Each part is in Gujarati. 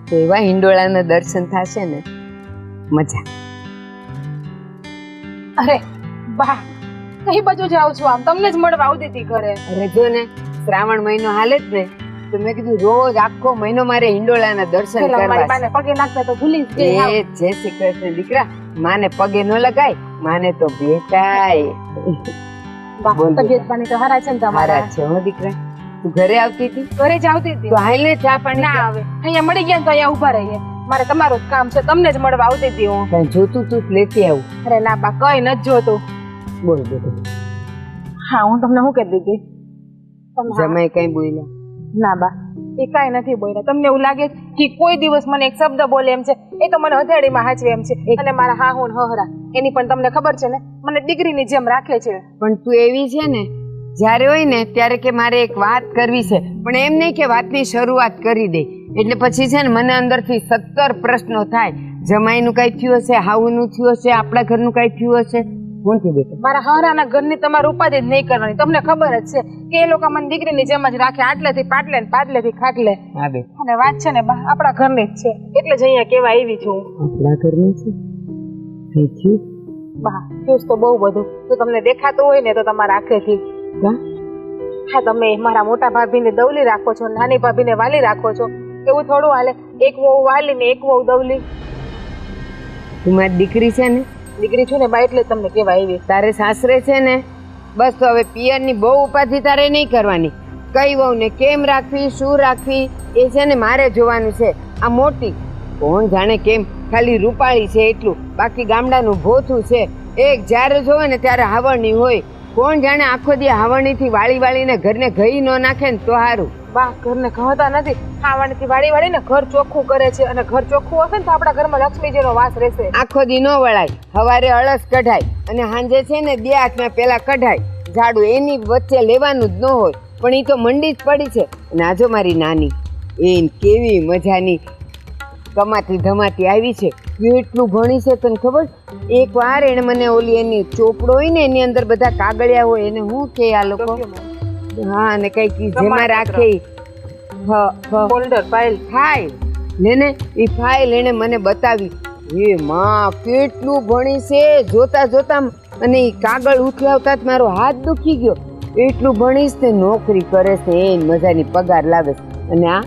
તો એવા હિંડોળાના દર્શન થશે ને મજા. અરે બા, કઈ બાજુ જાવ છો? આમ તમને જ મળવા આવતી હતી ઘરે. અરે જો ને શ્રાવણ મહિનો હાલે જ ને, તો મેં કીધું રોજ આખો મહિનો મારે હિંડોળાના દર્શન કરવા. માને પગે નાખતા તો ભૂલી જ ગઈ. એ જય શ્રી કૃષ્ણ દીકરા, માને પગે ન લગાય, માને તો ભેટાય. તબિયત પાણી તો હારા છે ને તમારા? હારા છે હો દીકરા. તું ઘરે આવતી હતી? ઘરે જ આવતી હતી. તો હાલ ને ચા પાણી. ના આવે, અહીંયા મળી ગયા ને તો અહીંયા ઉભા રહીએ. મારે તમારું જ કામ છે, તમને જ મળવા આવતી હતી હું. કઈ જોતું તું લેતી આવું. અરે ના બા, કઈ નથી જોતું. બોલ બોલ. હા, હું તમને શું કહેતી હતી? જમાઈ કઈ બોલ્યા? ના બા, એ કઈ નથી બોલ્યા. તમને એવું લાગે કે કોઈ દિવસ મને એક શબ્દ બોલે એમ છે? એ તો મને હથેળીમાં હાચવે એમ છે. અને મારા હા હું હહરા એની પણ તમને ખબર છે ને, મને દીકરીની જેમ રાખે છે. પણ તું એવી છે ને, જ્યારે હોય ને ત્યારે કે મારે એક વાત કરવી છે, પણ એમ નહીં કે વાતની શરૂઆત કરી દે એટલે પછી છે ને મને અંદરથી 17 પ્રશ્નો થાય. જમાઈનું કઈ થયું હશે, હાવુનું થયું હશે, આપણા ઘરનું કઈ થયું હશે. કોણથી બેટા? મારા હરાના ઘરની તમારે ઉપાધિ જ નહીં કરવાની. તમને ખબર જ છે કે એ લોકો મને દીકરીની જેમ જ રાખે, આટલેથી પાટલે ને પાટલેથી ખાટલે. હા બે. અને વાત છે ને બા, આપણા ઘરની જ છે, એટલે જ અહીંયા કેવા આવી છું. આપણા ઘરની છે? કઈ થયું? બા થયું તો બહુ બધું. જો તમને દેખાતું હોય ને તો તમારા આંખેથી. હા, તમે મારા મોટા ભાભીને દવલી રાખો છો, નાની ભાભીને વાલી રાખો છો. એવું થોડું હાલે? એક વહુ વાલી ને એક વહુ દવલી. તું મારી દીકરી છે ને? દીકરી છું ને બા, એટલે તમને કેવા આવી. તારે સાસરે છે ને, બસ તો હવે પિયરની બહુ ઉપાધિ તારે નહીં કરવાની. કઈ વહુ ને કેમ રાખવી, શું રાખવી, એ છે ને મારે જોવાનું છે. આ મોટી કોણ જાણે કેમ ખાલી રૂપાળી છે એટલું, બાકી ગામડાનું ભોથું છે. એક જ્યારે જોવે ને ત્યારે હાવણની હોય. કોણ જાણે આખો દી હાવણીથી વાળી વાળીને ઘરને ઘઈ ન નાખે ને તો સારું. બા ઘરને કહતા નથી, ખાવાણીથી વાળી વાળીને ઘર ચોખ્ખું કરે છે. અને ઘર ચોખ્ખું હશે ને તો આપણા ઘરમાં લક્ષ્મીજીનો વાસ રહેશે. આખો દી ન વળાય, સવારે અળસ કઢાય અને સાંજે છે ને 2 હાથમાં પેલા કઢાય. ઝાડુ એની વચ્ચે લેવાનું જ ન હોય, પણ એ તો મંડી જ પડી છે. અને આજો મારી નાની, એ કેવી મજાની કમાતી ધમાતી આવી છે. કેટલું ભણી છે તને ખબર? એક વાર એને મને ઓલી એની ચોપડો હોય ને એની અંદર બધા કાગળિયા હોય, એને શું કે આ લોકો? હા, અને કઈક જેમાં રાખે ફોલ્ડર, ફાઇલ. ફાઇલ લેને, એ ફાઇલ એને મને બતાવી. એ માં કેટલું ભણી છે જોતા જોતા, અને એ કાગળ ઉઠલાવતા જ મારો હાથ દુખી ગયો. એટલું ભણીશ ને નોકરી કરે છે, એ મજાની પગાર લાવે છે. અને આ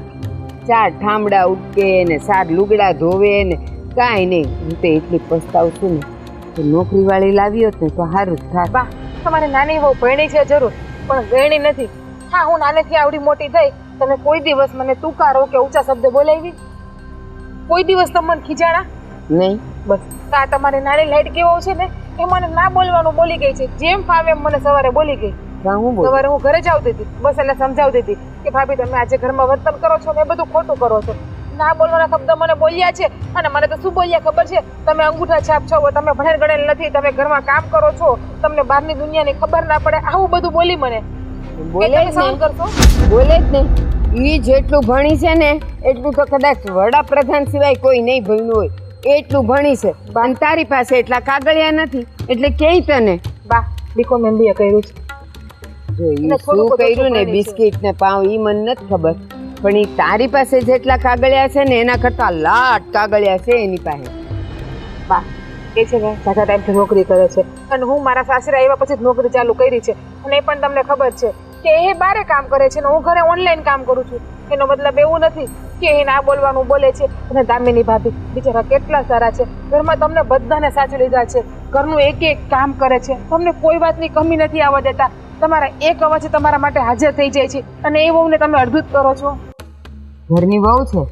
4 ઠામડા ઉટકે ને 4 લુગડા ધોવે ને કાંઈ નહીં. હું તો એટલી પસ્તાવ છું ને તો નોકરી વાળી લાવી હોત ને તો સારું જ થાય. બા તમારી નાની બહુ ભણી છે જરૂર, પણ ગણી નથી. હા, હું નાનેથી આવડી મોટી થઈ, તમે કોઈ દિવસ મને તુકારો કે ઊંચા શબ્દ બોલાવી? કોઈ દિવસ તમે મને ખીજાણા નહીં? બસ આ તમારી નાની લાઈટ કેવો છે ને, એ મને ના બોલવાનું બોલી ગઈ છે. જેમ ફાવે એમ મને સવારે બોલી ગઈ. સવારે હું ઘરે જ આવતી હતી, બસ એટલે સમજાવતી હતી કે ભાભી તમે આજે ઘરમાં વર્તન કરો છો ને એ બધું ખોટું કરો છો. ના બોલવાના શબ્દ મને બોલ્યા છે. અને મને તો શું બોલ્યા ખબર છે? તમે અંગૂઠા છાપ છો, તમે ભણેલ ગણેલ નથી, તમે ઘરમાં કામ કરો છો, તમને બહારની દુનિયાની ખબર ના પડે, આવું બધું બોલી મને. બોલે જ ને. ઈ જેટલું ભણી છે ને એટલું તો કદાચ વડાપ્રધાન સિવાય કોઈ નહીં ભણ્યું હોય. એટલું ભણી છે, પણ તારી પાસે એટલા કાગળિયા નથી એટલે કેય તને. બા બીકોમ MBA કર્યું છે. જો ઈ શું કર્યું ને, બિસ્કિટ ને પાવ ઈ મને નથી ખબર, પણ ઈ તારી પાસે જેટલા કાગળિયા છે ને એના કરતા લાટ કાગળિયા છે એની પાસે. બા એ છે ને સાચા ટાઈમથી નોકરી કરે છે, અને હું મારા સાસરે આવ્યા પછી જ નોકરી ચાલુ કરી છે. અને એ પણ તમને ખબર છે કે એ બારે કામ કરે છે ને હું ઘરે ઓનલાઈન કામ કરું છું. એનો મતલબ એવું નથી કે એ ના બોલવાનું બોલે છે. અને દામિની ભાભી બિચારા કેટલા સારા છે, ઘરમાં તમને બધાને સાચવી લીધા છે, ઘરનું એક એક કામ કરે છે, તમને કોઈ વાતની કમી નથી આવવા દેતા. તમારા એક અવાજ તમારા માટે હાજર થઈ જાય છે, અને એ વહુને તમે અડધું જ કરો છો. ઘરની વહુ છે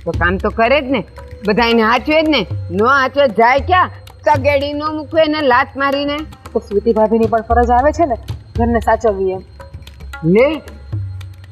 તો કામ તો કરે જ ને, બધા એને હાચવે જ ને. નો હાચવે જાય ક્યાં? તગેડી નો મૂકવે ને લાત મારીને. તો સ્વીટી ભાભીની પણ ફરજ આવે છે ને ઘરને સાચવવી. એમ લે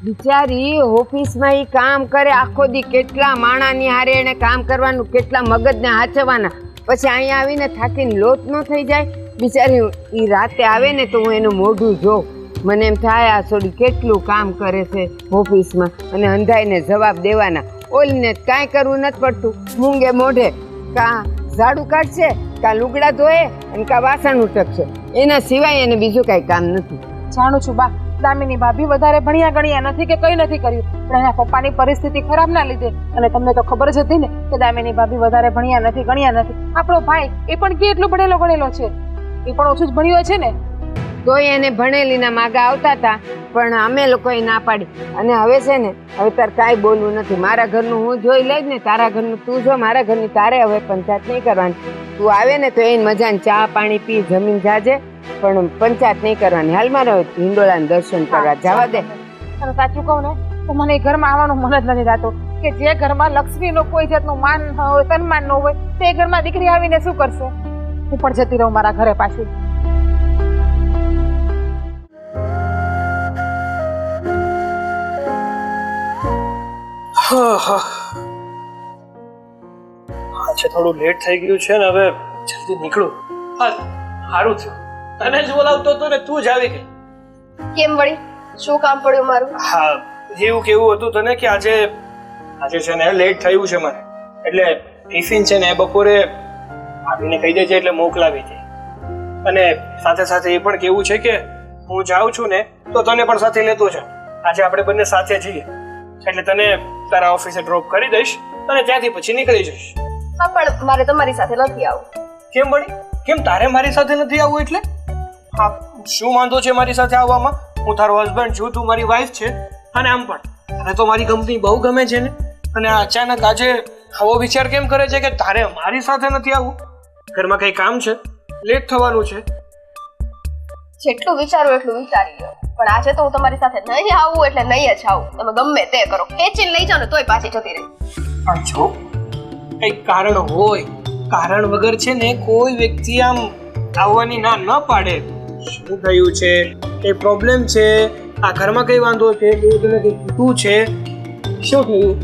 બિચારી ઓફિસમાં ઈ કામ કરે આખો દી, કેટલા માણાની હારે એને કામ કરવાનું, કેટલા મગજને હાચવવાના, પછી અહીંયા આવીને થાકીને લોટ ન થઈ જાય બિચારી. ઈ રાતે આવે ને તો હું એનું મોઢું જોઉં, મને એમ થાય આ છોડી કેટલું કામ કરે છે ઓફિસમાં, અને અંધાઈને જવાબ દેવાના. ઓલીને કાંઈ કરવું નથી પડતું, મૂંગે મોઢે કાં ઝાડુ કાઢશે, કાં લુગડા ધોએ, અને કાં વાસણ ઉટકશે, એના સિવાય એને બીજું કાંઈ કામ નથી. જાણું છું બા, દામિની ભાભી વધારે ભણ્યા ગણ્યા નથી કે કંઈ નથી કર્યું, પણ એના પપ્પાની પરિસ્થિતિ ખરાબના લીધે, અને તમને તો ખબર જ હતી ને કે દામિની ભાભી વધારે ભણ્યા નથી ગણ્યા નથી. આપણો ભાઈ એ પણ કેટલો ભણેલો ગણેલો છે, એ પણ ઓછું જ ભણ્યો છે ને. તોય એને ભણેલીના માગા આવતા હતા, પણ અમે લોકોએ ના પાડી. અને હવે છે ને, હવે તાર કાંઈ બોલવું નથી. મારા ઘરનું હું જોઈ લઈશ ને, તારા ઘરનું તું જો, મારા ઘરની તારે હવે પંચાયત નહીં કરવાની. તું આવે ને તો એને મજાને ચા પાણી પી જમીન જાજે, પણ પંચાયત નહીં કરવાની. હાલ મારે હિંડોળાના દર્શન કરવા જવા દે. અને સાચું કહું ને તો મને એ ઘરમાં આવવાનું મન જ નથી થતું કે જે ઘરમાં લક્ષ્મીનો કોઈ જાતનું માન ન હોય, સન્માન ન હોય, તે ઘરમાં દીકરી આવીને શું કરશે. હું પણ જતી રહું મારા ઘરે પાછી. આજે થોડું લેટ થઈ ગયું છે ને, હવે જલ્દી નીકળું. હા, સારું થયું તને જ બોલાવતો હતો ને તું જ આવી ગઈ. કેમ વળી શું કામ પડ્યું મારું? હા, એવું કેવું હતું તને કે આજે છે ને લેટ થયું છે મને, એટલે ટિફિન છે ને બપોરે ભાભીને કહી દેજે એટલે મોકલાવી દે. અને સાથે સાથે એ પણ કેવું છે કે હું જાઉં છું ને તો તને પણ સાથે લેતો છે. આજે આપણે બંને સાથે જઈએ એટલે તને તારા ઓફિસે ડ્રોપ કરી દઈશ અને ત્યાંથી પછી નીકળી જઈશ. હા, પણ મારે તમારી સાથે નથી આવવું. કેમ વળી? કેમ તારે મારી સાથે નથી આવવું એટલે? હા, શું વાંધો છે મારી સાથે આવવામાં? હું તારો હસબન્ડ છું, તું મારી વાઈફ છે. અને આમ પણ તને તો મારી કંપની બહુ ગમે છે ને, અને અચાનક આજે આવો વિચાર કેમ કરે છે કે તારે મારી સાથે નથી આવવું? ઘરમાં કઈ કામ છે, લેટ થવાનું છે. જેટલું વિચારું એટલું વિચારી લો, પણ આજે તો હું તમારી સાથે નહીં આવું એટલે નહીં જ આવું. તમે ગમે તે કરો, ખેંચીને લઈ જાઓ ને તોય પાછી જતી રહી. પણ જો કઈ કારણ હોય, કારણ વગર છે ને કોઈ વ્યક્તિ આમ આવવાની ના ન પાડે. શું થયું છે, કઈ પ્રોબ્લેમ છે, આ ઘરમાં કઈ વાંધો છે, તને કઈ કીધું છે, શું થયું?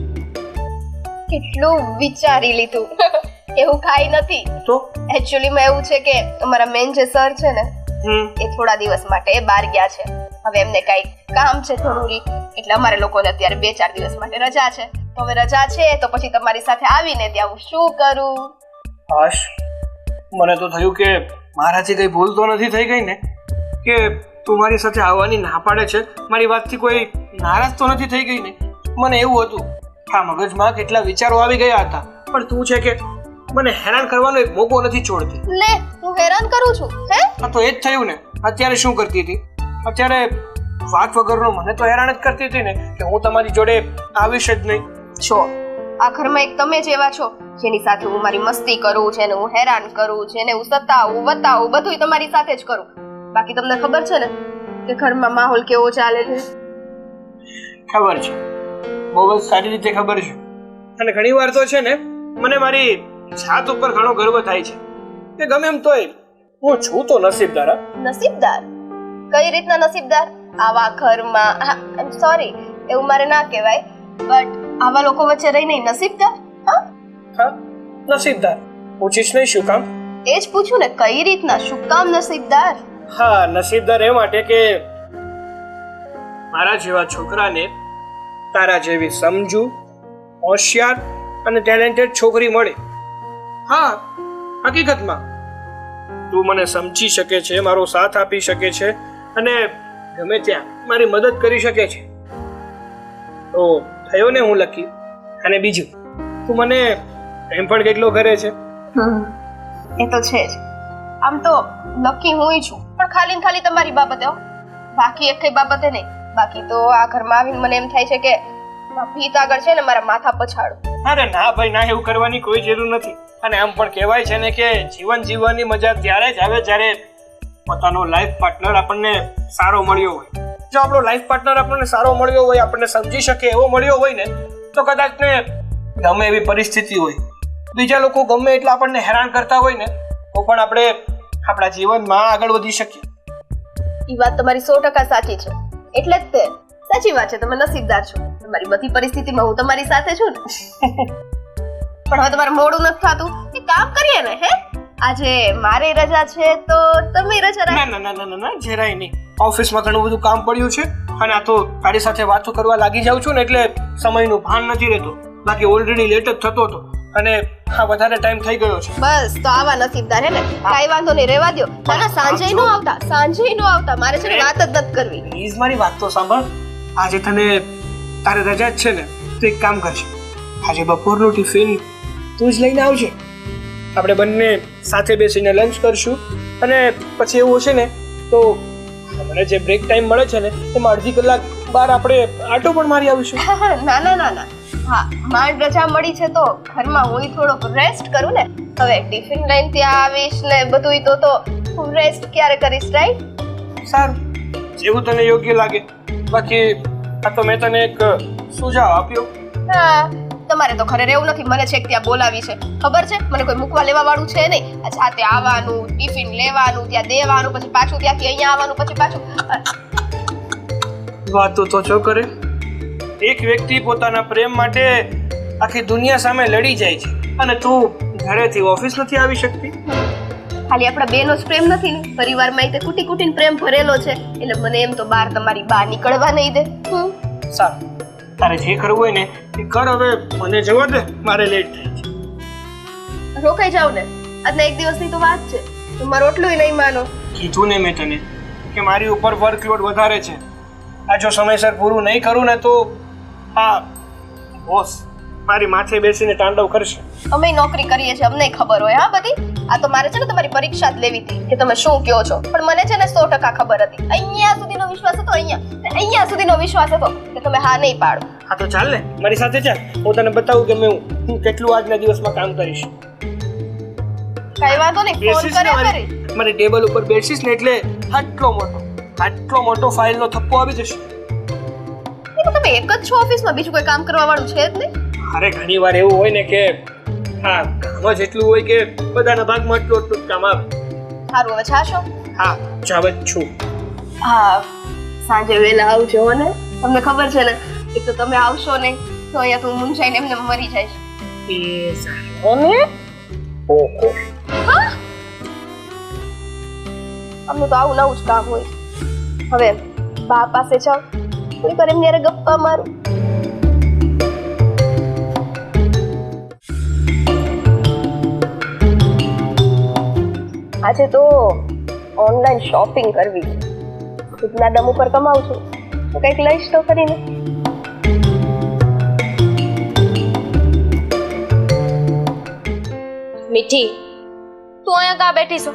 કેટલું વિચારી લીધું. એવું કાંઈ નથી. તો એકચ્યુઅલીમાં એવું છે કે અમારા મેન જે સર છે ને એ થોડા દિવસ માટે બહાર ગયા છે. હવે એમને કઈ કામ છે જરૂરી, એટલે અમારે લોકોને અત્યારે 2-4 દિવસ માટે રજા છે. તો હવે રજા છે તો પછી તમારી સાથે આવીને ત્યાં હું શું કરું? હાશ, મને તો થયું કે મારાથી કઈ ભૂલ તો નથી થઈ ગઈ ને, કે તું મારી સાથે આવવાની ના પાડે છે, મારી વાતથી કોઈ નારાજ તો નથી થઈ ગઈ ને. મને એવું હતું, હા મગજમાં કેટલા વિચારો આવી ગયા હતા, પણ તું છે કે મને હેરાન કરવાનો એક મોકો નથી છોડતી. લે, હું હેરાન કરું છું હે? હા તો એ જ થયું ને. અત્યારે શું કરતી હતી? અત્યારે વાત વગરનો મને તો હેરાન જ કરતી હતી ને કે હું તમારી જોડે આવીશ જ નહીં. છો આ ઘરમાં એક તમે જ એવા છો જેની સાથે હું મારી મસ્તી કરું, જેને હું હેરાન કરું, જેને હું સતાવું વતાવું, બધું તમારી સાથે જ કરું. બાકી તમને ખબર છે ને કે ઘરમાં માહોલ કેવો ચાલે છે? ખબર છે, બહુ જ સારી રીતે ખબર છે. અને ઘણી વાર તો છે ને મને મારી જાત ઉપર ઘણો ગર્વ થાય છે કે ગમે એમ તોય હું છું તો નસીબદાર. નસીબદાર? કઈ રીતના નસીબદાર? આવા ઘરમાં સોરી એવું મારે ના કહેવાય, બટ આવા લોકો વચ્ચે રહીને નસીબદાર? હા, નસીબદાર. પૂછીશ નહીં શું કામ? એ જ પૂછું ને, કઈ રીતના, શું કામ નસીબદાર? હા, નસીબદાર એ માટે કે મારા જેવા છોકરાને તારા જેવી સમજુ, હોશિયાર અને ટેલેન્ટેડ છોકરી મળે. હા, હકીકતમાં તું મને સમજી શકે છે, મારો સાથ આપી શકે છે અને ગમે ત્યાં મારી મદદ કરી શકે છે. તો થયો ને હું લકી. અને બીજું, તું મને એમ પણ કેટલો કરે છે. એ તો છે જ. આમ તો લકી હું છું, પણ ખાલી ને ખાલી તમારી બાબતે હો, બાકી એક કઈ બાબતે નહીં. બાકી તો આ ઘરમાં આવીને મને એમ થાય છે કે ભીત આગળ છે ને મારા માથા પછાડું. અરે ના ભાઈ ના, એવું કરવાની કોઈ જરૂર નથી. અને આમ પણ કહેવાય છે ને કે જીવન જીવવાની મજા ત્યારે જ આવે જ્યારે પોતાનો લાઈફ પાર્ટનર આપણને સારો મળ્યો હોય. જો આપણો લાઈફ પાર્ટનર આપણને સારો મળ્યો હોય, આપણને સમજી શકે એવો મળ્યો હોય ને, તો કદાચ ને ગમે એવી પરિસ્થિતિ હોય, બીજા લોકો ગમે એટલા આપણને હેરાન કરતા હોય ને, તો પણ આપણે આપણા જીવનમાં આગળ વધી શકીએ. એ વાત તમારી 100% સાચી છે. એટલે જ તે સાચી વાત છે, તમે નસીબદાર છો. તમારી બધી પરિસ્થિતિમાં હું તમારી સાથે છું ને. પણ હવે તમારે મોડું નથી થતું, એક કામ કરીએ ને, હે આજે મારે રજા છે તો તમે રજા રાખો. ના ના ના ના, જરાય નહીં. ઓફિસમાં ઘણું બધું કામ પડ્યું છે અને આ તો તારી સાથે વાતો કરવા લાગી જાઉં છું ને એટલે સમયનું ભાન નથી રહેતું. બાકી ઓલરેડી લેટ જ થતો હતો અને હા વધારે ટાઈમ થઈ ગયો છે. બસ તો આવા નસીબદાર હે ને કાઈ વાંધો નહીં રહેવા દ્યો. ના સાંજે નો આવતા મારે છે ને વાત જ નથી કરવી. પ્લીઝ મારી વાત તો સાંભળ. આજે તને તારે રજા જ છે ને, તો એક કામ કરશે, આજે બપોરનું ટિફિન તું જ લઈને આવજે. આપણે બંને સાથે બેસીને લંચ કરશું અને પછી એવું હશે ને તો મને જે બ્રેક ટાઈમ મળે છે ને એમાં અડધી કલાક બહાર આપણે આટો પણ મારી આવીશું. ના હા માંડ રજા મળી છે તો ઘરમાં હું થોડોક રેસ્ટ કરું ને. હવે ટિફિન લઈને ત્યાં આવીશ ને બધું તો હું રેસ્ટ ક્યારે કરીશ, રાઈટ? સારું, જેવું તને યોગ્ય લાગે. બાકી આ તો મેં તને એક સુઝાવ આપ્યો. હા તમારે તો ઘરે રહેવું નથી, મને છેક ત્યાં બોલાવી છે ખબર છે. મને કોઈ મૂકવા લેવા વાળું છે નહીં. જાતે આવવાનું, ટિફિન લેવાનું, ત્યાં દેવાનું, પછી પાછું ત્યાંથી અહીંયા આવવાનું, પછી પાછું. વાતો તો જો કરે. એક વ્યક્તિ પોતાના પ્રેમ માટે આખી દુનિયા સામે લડી જાય છે અને તું ઘરેથી ઓફિસ નથી આવી શકતી. ખાલી આપણા બેનો જ પ્રેમ નથી ને, પરિવારમાં તે કુટી કુટીને પ્રેમ ભરેલો છે. એટલે મને એમ તો બહાર તમારી બહાર નીકળવા નહીં દે. સારું, તારે જે કરવું હોય ને એ કર. હવે મને જવા દે, મારે લેટ થાય છે. રોકાઈ જાવ ને, આજના એક દિવસની તો વાત છે. તમારો એટલું નહીં માનો. કીધું ને મેં તને કે મારી ઉપર વર્કલોડ વધારે છે. આ જો સમયસર પૂરું નહીં કરું ને તો હા બોસ મારી માથે બેસીને તાંડવ કરશે. અમે નોકરી કરીએ છીએ, અમને ખબર હોય. હા બધી આ તો મારે છે ને તમારી પરીક્ષા જ લેવી હતી કે તમે શું કહો છો. પણ મને છે ને 100% ખબર હતી. અહીંયા સુધીનો વિશ્વાસ હતો, અહીંયા સુધીનો વિશ્વાસ હતો કે તમે હા નહીં પાડો. હા તો ચાલ ને મારી સાથે ચાલ, હું તને બતાવું કે હું કેટલું આજના દિવસમાં કામ કરીશ. કઈ વાંધો નહીં, ફોન કર્યા કરી. મારી ટેબલ ઉપર બેસીશ ને એટલે આટલો મોટો ફાઇલનો થપ્પો આવી જશે. તમે એક જ છો ઓફિસમાં, બીજું કોઈ કામ કરવા વાળું છે જ નહીં? અરે ઘણી વાર એવું હોય ને કે હા કામ જ એટલું હોય કે બધાના ભાગમાં એટલું કામ આવે. સારું હવે જાશો? હા જાવ જ છું. હા સાંજે વહેલા આવજો ને. તમને ખબર છે ને એક તો તમે આવશો નહીં તો અહીંયા તું મૂંઝાઈને એમને મરી જઈશ. એ સારું ને. ઓહો અમને તો આવું નવું જ કામ હોય. હવે બા પાસે જાઓ, થોડી વાર એમની હારે ગપ્પા મારું. આજે તો ઓનલાઈન શોપિંગ કરવી છે. ખુદના દમ ઉપર કમાઉં છું તો કંઈક લઈશ તો કરીને. મીઠી, તું અહીંયા કા બેઠી છો?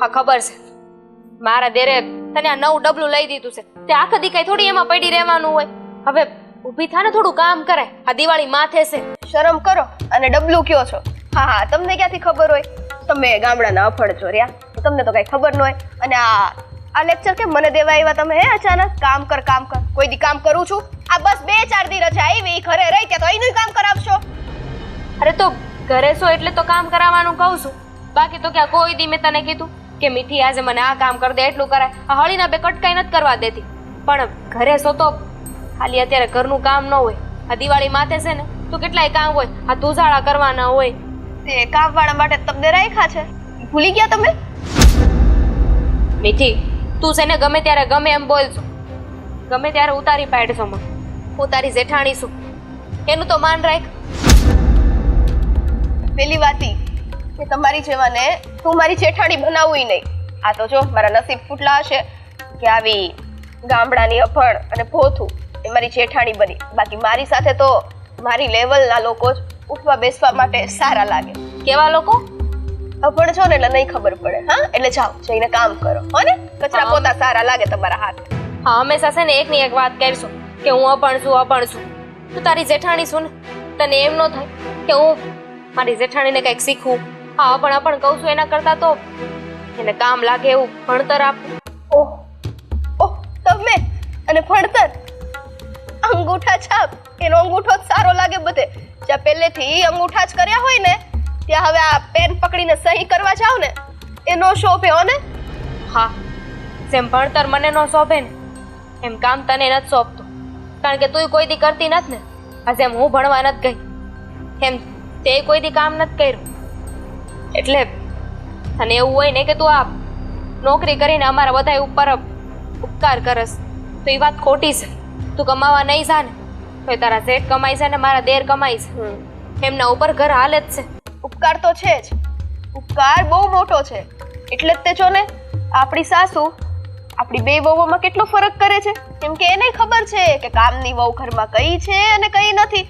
હા ખબર છે, મારા દેરે તને આ નવું ડબલું લઈ દીધું છે. તે આખા દી કઈ થોડી એમાં પડી રહેવાનું હોય. હવે ઊભી થા ને, થોડું કામ કરાય. આ દિવાળી માથે છે. શરમ કરો અને ડબલું કયો છો? હા તમને ક્યાંથી ખબર હોય? તમે ગામડાના અફળ છો રહ્યા, તમને તો કઈ ખબર ન હોય. અને આ લેક્ચર કેમ મને દેવા આવ્યા તમે? હે અચાનક કામ કર. કોઈ દી કામ કરું છું? આ બસ 2-4 દી રજા આવી, ઘરે રહી ત્યાં તો અહીંનું કામ કરાવશો. અરે તો ઘરે છો એટલે તો કામ કરાવવાનું કહું છું. બાકી તો ક્યાં કોઈ દી મેં તને કીધું કે મીઠી આજે મને આ કામ કરી દે, એટલું કરાય. આ હળીના બે કટકાઈ નથી કરવા દેતી. પણ ઘરે છો તો ખાલી અત્યારે ઘરનું કામ ન હોય. આ દિવાળી માથે છે ને તો કેટલાય કામ હોય. આ ધુજાળા કરવાના હોય. તે કામવાળા માટે તમને રાખ્યા છે, ભૂલી ગયા તમે? મીઠી, તું છે ને ગમે ત્યારે ગમે એમ બોલছো, ગમે ત્યારે ઉતારી પાડશો મને. હું તારી જેઠાણી છું, એનું તો માન રાખ. પેલી વાતી કે તમારી જેવાને તું મારી જેઠાણી બનાવવું નહીં. આ તો જો મારા નસીબ ફૂટલા હશે કે આવી ગામડાની અભણ અને ભોથું એ મારી જેઠાણી બની. બાકી મારી સાથે તો મારી લેવલના લોકો જ ઉઠવા બેસવા માટે સારા લાગે. કેવા લોકો? અભણ છો ને એટલે નહીં ખબર પડે. હા એટલે જાઓ જઈને કામ કરો હો ને. કચરા પોતા સારા લાગે તમારા હાથ. હા હંમેશા છે ને એકની એક વાત કરશો કે હું અભણ છું. તું તારી જેઠાણી છું ને, તને એમ ન થાય કે હું મારી જેઠાણીને કંઈક શીખવું? હા અભણ કહું છું એના કરતા તો એને કામ લાગે એવું ભણતર આપું. ઓહ તમે અને ભણતર, અંગૂઠા છાપ, એનો અંગૂઠો જ સારો લાગે બધે. જ્યાં પહેલેથી અંગૂઠા જ કર્યા હોય ને ત્યાં હવે આ પેન પકડીને સહી કરવા જાવ ને એનો શોભે હો ને. હા જેમ ભણતર મને ન શોભે ને એમ કામ તને નથી શોભતું. કારણ કે તું કોઈ દી કરતી નથી ને. આ જેમ હું ભણવા નથી ગઈ એમ તે કોઈ દી કામ નથી કર્યું. એટલે તને એવું હોય ને કે તું આ નોકરી કરીને અમારા બધા ઉપર ઉપકાર કરસ તો એ વાત ખોટી છે. તું કમાવા નહીં જા ને તો તારા શેઠ કમાય છે ને મારા દેર કમાય છે. એમના ઉપર ઘર હાલે જ છે. ઉપકાર તો છે જ, ઉપકાર બહુ મોટો છે. એટલે જ તે જો ને આપણી સાસુ આપણી બે વહુઓમાં કેટલો ફરક કરે છે. કેમ કે એને ખબર છે કે કામની વહુ ઘરમાં કઈ છે અને કઈ નથી.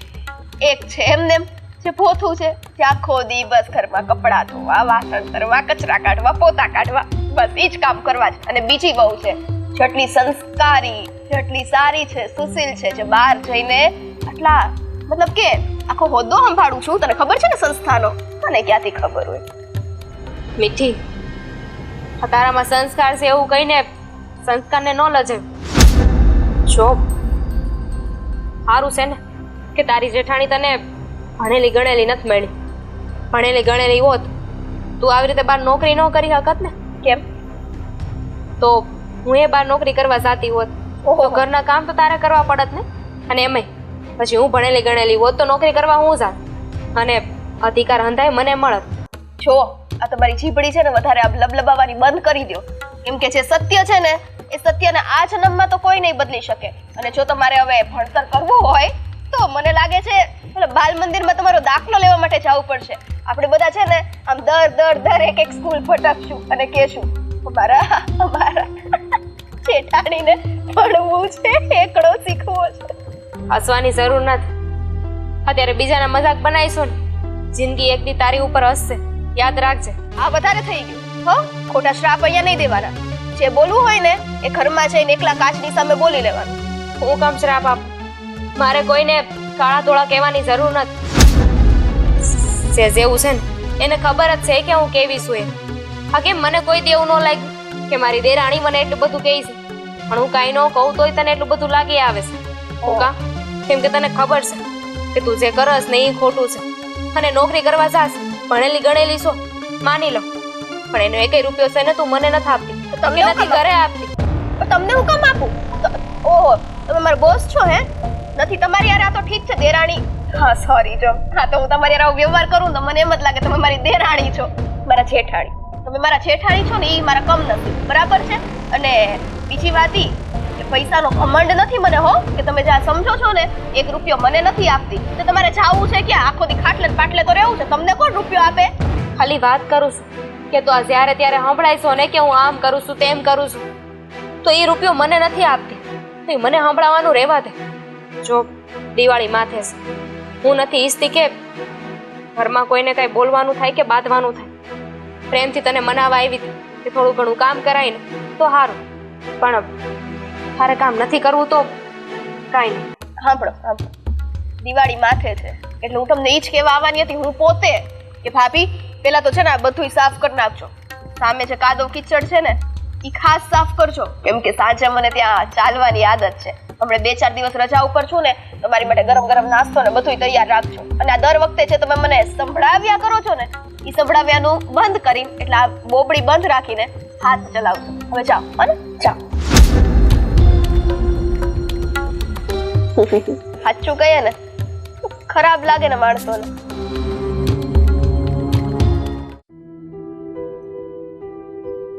એક છે એમને જે પોથું છે, જે આખો દિવસ ઘરમાં કપડાં ધોવા, વાસણ કરવા, કચરા કાઢવા, પોતા કાઢવા, બસ એ જ કામ કરવા છે. અને બીજી વહુ છે જેટલી સંસ્કારી, જેટલી સારી છે, સુશીલ છે, જે બહાર જઈને આટલા મતલબ કે આખો હોદ્દો સંભાળું છું. તને ખબર છે ને સંસ્થાનો? મને ક્યાંથી ખબર હોય? મીઠી, આ તારામાં સંસ્કાર છે એવું કહીને સંસ્કારને ન લજે. જો સારું છે ને કે તારી જેઠાણી તને ભણેલી ગણેલી નથી મળી. ભણેલી ગણેલી હોત તું આવી રીતે બહાર નોકરી ન કરી શકત ને. કેમ? તો હું એ બહાર નોકરી કરવા જાતી હોત તો ઘરના કામ તો તારે કરવા પડત ને. અને એમાંય પછી હું ભણેલી ગણેલી હોત તો નોકરી કરવા હું જાત અને અધિકાર હંધાય મને મળત. જો આ તમારી જીભડી છે ને વધારે આ લબલબાવાની બંધ કરી દો. કેમ કે જે સત્ય છે ને એ સત્યને આ જન્મમાં તો કોઈ નહીં બદલી શકે. અને જો તમારે હવે ભણતર કરવું હોય તો મને લાગે છે બાલ મંદિરમાં તમારો દાખલો લેવા માટે જવું પડશે. આપણે બધા છે ને આમ દર એક સ્કૂલ ભટકશું અને કહેશું અમારા જેઠાણીને ભણવું છે, એકડો શીખવો છે. હસવાની જરૂર નથી. અત્યારે બીજાના મજાક બનાવીશું ને જિંદગી એક દી તારી ઉપર હસશે. યાદ રાખજે. આ વધારે થઈ ગયું હો. ખોટા શ્રાપ અહીંયા નહીં દેવાના. જે બોલવું હોય ને એ ઘરમાં જઈને એકલા કાચની સામે બોલી લેવાનું. હું કામ શ્રાપ આપું? મારે કોઈને કાળા ધોળા કહેવાની જરૂર નથી. જે જેવું છે ને એને ખબર જ છે કે હું કેવી છું એમ. હા કેમ મને કોઈ દી એવું ન લાગ્યું કે મારી દેરાણી મને એટલું બધું કહે છે પણ હું કાંઈ ન કહું તોય તને એટલું બધું લાગી આવે છે. હું કામ? કેમ કે તને ખબર છે કે તું જે કરસ ને એ ખોટું છે. અને નોકરી કરવા જાસ, ભણેલી ગણેલી છો માની લો, પણ એનો એકેય રૂપિયો છે ને તું મને નથી આપતી. તમને નથી ઘરે આપતી. તમને હું કામ આપું? ઓહો, તમે મારા બોસ છો હે? નથી તમારી યાર. આ તો ઠીક છે દેરાણી. હા સોરી જો. હા તો હું તમારી યાર વ્યવહાર કરું તો મને એમ જ લાગે તમે મારી દેરાણી છો. મારા જેઠાણી. તમે મારા જેઠાણી છો ને એ મારા કમ નથી, બરાબર છે? અને બીજી વાત ઈ કે પૈસાનો ઘમંડ નથી મને હો, કે તમે જ્યાં સમજો છો ને એક રૂપિયો મને નથી આપતી તો તમારે જાવું છે ક્યાં? આખો દી ખાટલે પાટલે તો રહેવું છે. તમને કોણ રૂપિયો આપે? ખાલી વાત કરું છું કે તું આ જ્યારે ત્યારે સંભળાઈશો ને કે હું આમ કરું છું તેમ કરું છું તો એ રૂપિયો મને નથી આપતી તો મને સંભળાવવાનું રહેવા દે. જો દિવાળી માથે છે, હું નથી ઈચ્છતી કે ઘરમાં કોઈને કાંઈ બોલવાનું થાય કે બાંધવાનું થાય. પ્રેમથી તને મનાવા આવી હતી કે થોડું ઘણું કામ કરાય ને તો સારું, પણ તારે કામ નથી કરવું તો કાંઈ નહીં. સાંભળો દિવાળી માથે છે એટલે હું તમને ઈ જ કહેવા આવવાની હતી. હું પોતે કે ભાભી પેલા તો છે ને આ બધું સાફ કરી નાખજો. સામે જે કાદવ કીચડ છે ને ઈ ખાસ સાફ કરજો. કેમ કે સાંજે મને ત્યાં ચાલવાની આદત છે. હમણાં 2-4 દિવસ રજા ઉપર છું ને તો મારી માટે ગરમ નાસ્તો ને બધું તૈયાર રાખજો. અને આ દર વખતે છે તમે મને સંભળાવ્યા કરો છો ને ઈ સંભળાવ્યાનું બંધ કરીને એટલે આ બોબડી બંધ રાખીને હાથ ચલાવજો. હવે જાઓ હને, જાઓ. સાચું કહીએ ને ખરાબ લાગે ને માણસોને.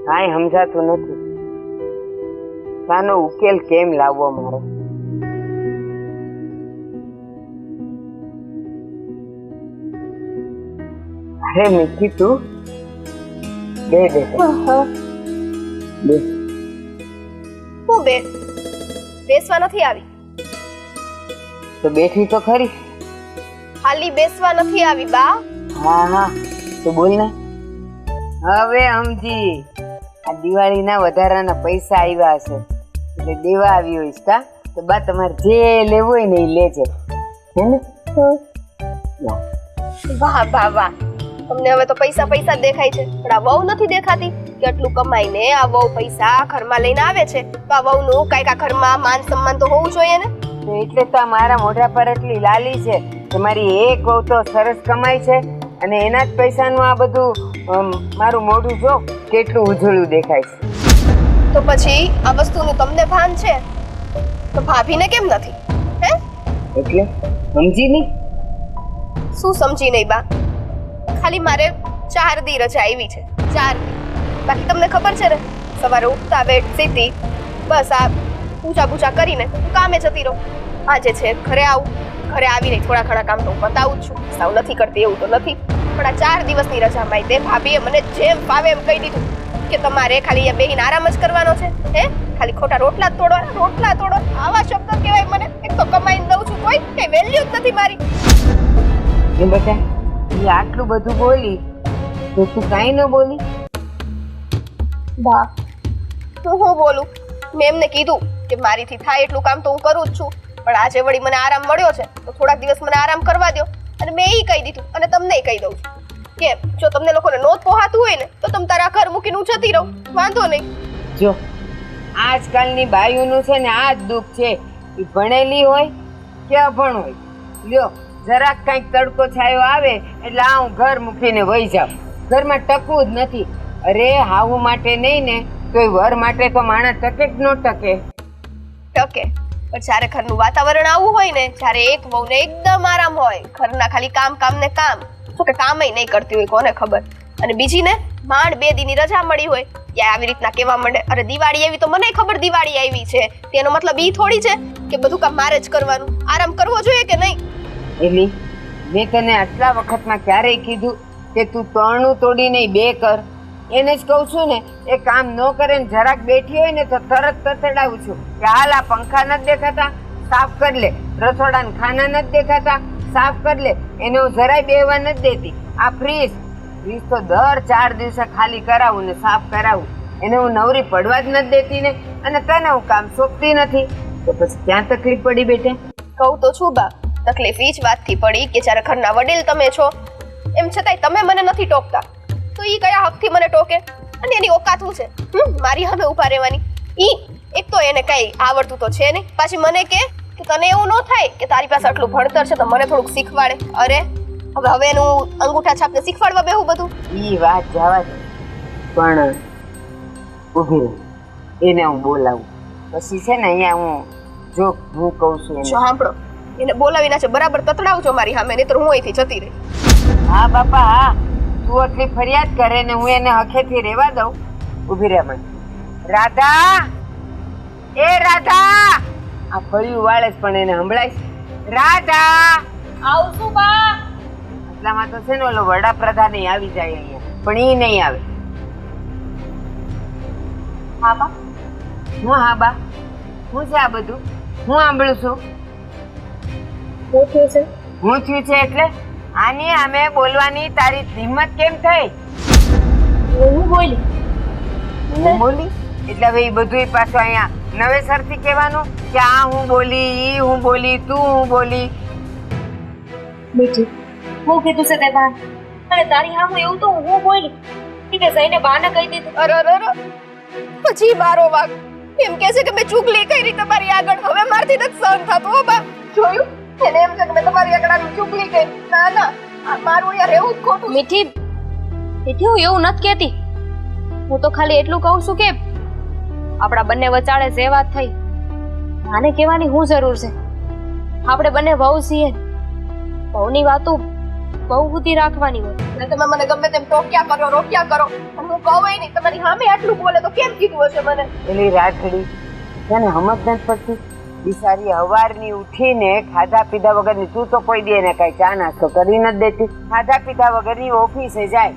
કાંઈ સમજાતું નથી. આનો ઉકેલ કેમ લાવવો મારે? અરે મીઠી તું બે હું બેસવા નથી આવી. તો બેઠી તો ખરી. ખાલી બેસવા નથી આવી બા. હા તો બોલ ને. હવે સમજી. આ દિવાળીના વધારાના પૈસા આવ્યા હશે એટલે દેવા આવી હોઈશ કા? તો બા તમારે જે લેવું હોય ને એ લેજે હે ને. વાહ તમને હવે તો પૈસા જ દેખાય છે પણ આ વહુ નથી દેખાતી કે આટલું કમાઈને આ વહુ પૈસા ઘરમાં લઈને આવે છે તો આ વહુનું કાંઈક આ ઘરમાં માન સન્માન તો હોવું જોઈએ ને. તો એટલે તો આ મારા મોઢા પર એટલી લાલી છે કે મારી એક વહુ તો સરસ કમાય છે અને એના જ પૈસાનું આ બધું મારું મોઢું જો કેટલું ઉજળું દેખાય છે. તો પછી આ વસ્તુનું તમને ભાન છે તો ભાભીને કેમ નથી હે? એટલે સમજી નહીં? શું સમજી નહીં બા? ખાલી મારે 4 દી રજા આવી છે, 4 દી. બાકી તમને ખબર છે ને સવારે ઉઠતા વેટ સીધી બસ આ પૂજા કરીને કામે જતી રહું. આજે છે ઘરે આવું, ઘરે આવીને થોડા ઘણા કામ તો હું બતાવું જ છું. સાવ નથી કરતી એવું તો નથી, પણ આ 4 દિવસની રજામાં તે ભાભીએ મને જેમ ફાવે એમ કહી દીધું કે તમારે ખાલી અહીંયા બેહીને આરામ જ કરવાનો છે. હે, ખાલી ખોટા રોટલા જ તોડવાના, રોટલા તોડો, આવા શબ્દો કહેવાય મને? એક તો કમાઈને દઉં છું, કોઈ કઈ વેલ્યુ જ નથી મારી. એ બેટા એ આટલું બધું બોલી તો તું કાંઈ ન બોલી? બા, હું બોલું? મેં એમને કીધું કે મારીથી થાય એટલું કામ તો હું કરું જ છું, પણ આજે વળી મને આરામ મળ્યો છે તો થોડાક દિવસ મને આરામ કરવા દો. અને મેં એ કહી દીધું અને તમને કહી દઉં છું કે જો તમને લોકોને નોંધ પોહાતું હોય ને તો તમે તારા ઘર મૂકીને હું જતી રહું, વાંધો નહીં. જો આજકાલની બાયુનું છે ને આ જ દુઃખ છે, એ ભણેલી હોય કે અભણ હોય, લ્યો જરાક કંઈક તડકો છાયો આવે એટલે આ હું ઘર મૂકીને વહી જાઉં. ઘરમાં ટકવું જ નથી. અરે હાહુ માટે નહીં ને તોય વર માટે તો માણસ ટકે જ ન ટકે. ટકે પણ જ્યારે ઘરનું વાતાવરણ આવું હોય ને, જ્યારે એક વહુને એકદમ આરામ હોય, ઘરના ખાલી કામ ને કામ, તો કે કામય નહીં કરતી હોય કોને ખબર, અને બીજી ને માંડ 2 દીની રજા મળી હોય ત્યાં આવી રીતના કહેવા માંડે અરે દિવાળી આવી, તો મને ખબર દિવાળી આવી છે, તેનો મતલબ ઈ થોડી છે કે બધું કામ મારે જ કરવાનું. આરામ કરવો જોઈએ કે નહીં? એલી મેં તને આટલા વખતમાં ક્યારેય કીધું કે તું 3 તોડીને 2 કર? એને જ કહું છું ને, એ કામ ન કરે ને જરાક બેઠી હોય ને તો તરત તતડાવું છું કે હાલ આ પંખા નથી દેખાતા, સાફ કરી લે. રસોડાના ખાના નથી દેખાતા, સાફ કરી લે. એને હું જરાય બેહવા નથી દેતી. આ ફ્રીજ તો દર 4 દિવસે ખાલી કરાવું ને સાફ કરાવું. એને હું નવરી પડવા જ નથી દેતી ને, અને તને હું કામ સોંપતી નથી, તો પછી ક્યાં તકલીફ પડી બેટે? કહું તો છું બા, તકલીફ ઈ જ વાતથી પડી કે જ્યારે ઘરના વડીલ તમે છો, એમ છતાંય તમે મને નથી ટોકતા, તો ઈ કયા હકથી મને ટોકે? અને એની ઓકાત શું છે મારી સામે ઊભા રહેવાની? ઈ એક તો એને કઈ આવડતું તો છે નહીં, પાછી મને કે તને એવું ન થાય કે તારી પાસે આટલું ભણતર છે તો મને થોડુંક શીખવાડે. અરે હવે એનું અંગૂઠા છાપને શીખવાડવા બેહું બધું? ઈ વાત જવા દે, પણ ઊભી રહે, એને હું બોલાવું. પછી છે ને અહીંયા હું જો હું કહું છું એને. જો સાંભળો, એને બોલાવીને છે બરાબર તતડાવજો મારી સામે, નહીતર હું અહીંથી જતી રહી. હા બાપા હા, તું એટલી ફરિયાદ કરે ને હું એને હખેથી રહેવા દઉં? ઊભી રહે મને. રાધા, એ રાધા! આ ફળિયું વાળે જ પણ એને સંભળાય. રાધા! આવશું બા. એટલામાં તો છે ને ઓલો વડાપ્રધાન આવી જાય અહીંયા, પણ ઈ નહીં આવે. હા બા. હું હા બા? હું છે આ બધું? હું સાંભળું છું. શું થયું છે? હું થયું છે એટલે આની આમે બોલવાની તારી હિંમત કેમ થઈ? હું બોલી? હું બોલી એટલે હવે એ બધું પાછું અહીંયા નવેસરથી કહેવાનું કે આ હું બોલી, ઈ હું બોલી, તું હું બોલી. મીઠી, હું કીધું છે તે બા? અને તારી હામું એવું તો હું બોલી કે જઈને બાને કહી દીધું. અરે પછી બારો વાગ એમ કહે છે કે મેં ચૂગલી કરી તમારી આગળ, હવે મારથી નથી સહન થતું. હો બા, જોયું? એને એમ છે કે મેં તમારી આગળ આવી ચૂગલી કરી. ના ના, આ મારું યાર એવું જ ખોટું. મીઠી, હું એવું નથી કહેતી, હું તો ખાલી એટલું કહું છું કે આપણા બંને વચાળે જે વાત થઈ આને કહેવાની શું જરૂર છે? આપણે બંને વહુ છીએ, વહુની વાતો બહુ બુદ્ધિ રાખવાની હોય. અને તમે મને ગમે તેમ ટોક્યા કરો, રોક્યા કરો, પણ હું કહું નહીં. તમારી સામે આટલું બોલે તો કેમ કીધું હશે મને? એલી રાખડી તને સમજ નથી પડતી? બિચારી હવારની ઉઠીને ખાધા પીધા વગરની, તું તો કોઈ દે ને કઈ ચા નાસ્તો કરી નથી દેતી. ખાધા પીધા વગરની ઓફિસે જાય.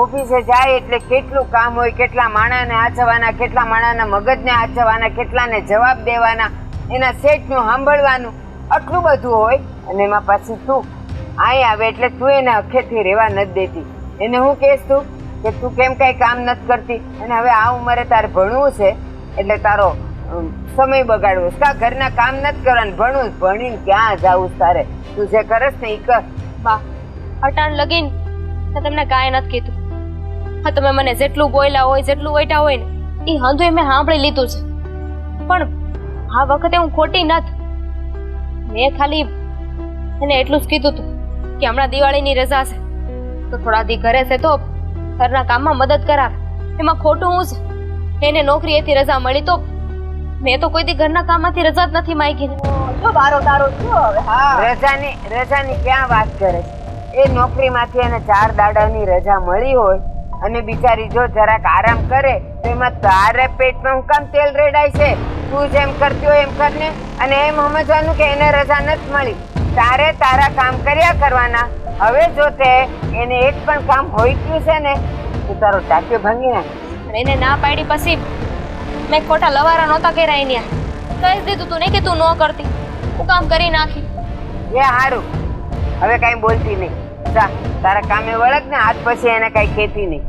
ઓફિસે જાય એટલે કેટલું કામ હોય, કેટલા માણાને આચવાના, કેટલા માણાના મગજને આચવાના, કેટલાને જવાબ દેવાના, એના સેટનું સાંભળવાનું, આટલું બધું હોય. અને એમાં પાછી તું અહીં આવે એટલે તું એને અખેથી રહેવા નથી દેતી. એને હું કહેશ તું કે તું કેમ કઈ કામ નથી કરતી? અને હવે આ ઉંમરે તારે ભણવું છે એટલે તારો સમય બગાડવો છે, ઘરના કામ નથી કરવાનું, ભણવું, ભણીને ક્યાં જાવું તારે? તું જે કરસ ને એ કર. બા, અટાણ લગીન તમને કાંઈ નથી કીધું. હા, તમે મને જેટલું બોલ્યા હોય, જેટલું વૈટા હોય ને એ હંધુય મેં સાંભળી લીધું છે, પણ આ વખતે હું ખોટી નથી. મેં ખાલી એને એટલું જ કીધું હતું કે હમણાં દિવાળીની રજા છે તો થોડા દી ઘરે છે તો ઘરના કામમાં મદદ કરાવે. એમાં ખોટું હું છે? એને નોકરીએથી રજા મળી તો મેં તો કોઈ દી ઘરના કામમાંથી રજા જ નથી માંગી. જો બારો તારો છો હવે. હા, રજાની ક્યાં વાત કરે? એ નોકરીમાંથી એને 4 દાડાની રજા મળી હોય અને બિચારી જો જરાક આરામ કરે તો એમાં તારે પેટમાં હું કામ તેલ રેડાય છે? તું જેમ કરતી હોય એમ કરને, અને એમ સમજવાનું કે એને રજા નથી મળી. તારે તારા કામ કર્યા કરવાના. હવે જો તે એને એક પણ કામ હોઈતું છે ને તો તારો ટાંક્યો ભાંગી નાખ. અને એને ના પાડી પછી મેં ખોટા લવારા નહોતા કર્યા એની કહી જ દીધું તું ને કે તું ન કરતી, હું કામ કરી નાખી. એ હારું, હવે કાંઈ બોલતી નહીં. જા તારા કામે વળગ ને, આજ પછી એને કાંઈ કહેતી નહીં.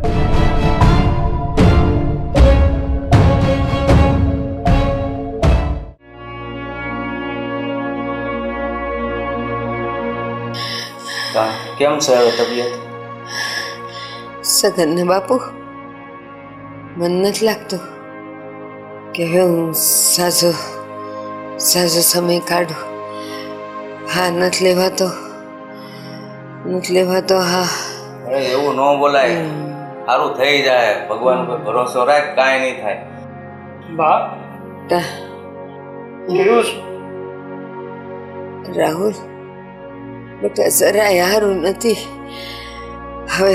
કેમ છે હવે તબિયત? સગનને બાપુ, મન નથી લાગતું કે હવે હું સાજો સમય કાઢું. હા, નથી લેવાતો. હા, અરે એવું ન બોલાય, સારું થઈ જાય. ભગવાન પર ભરોસો રાખ, કાંઈ નહીં થાય. બા કેવું છે? રાહુલ બેટા, જરાય હારું નથી. હવે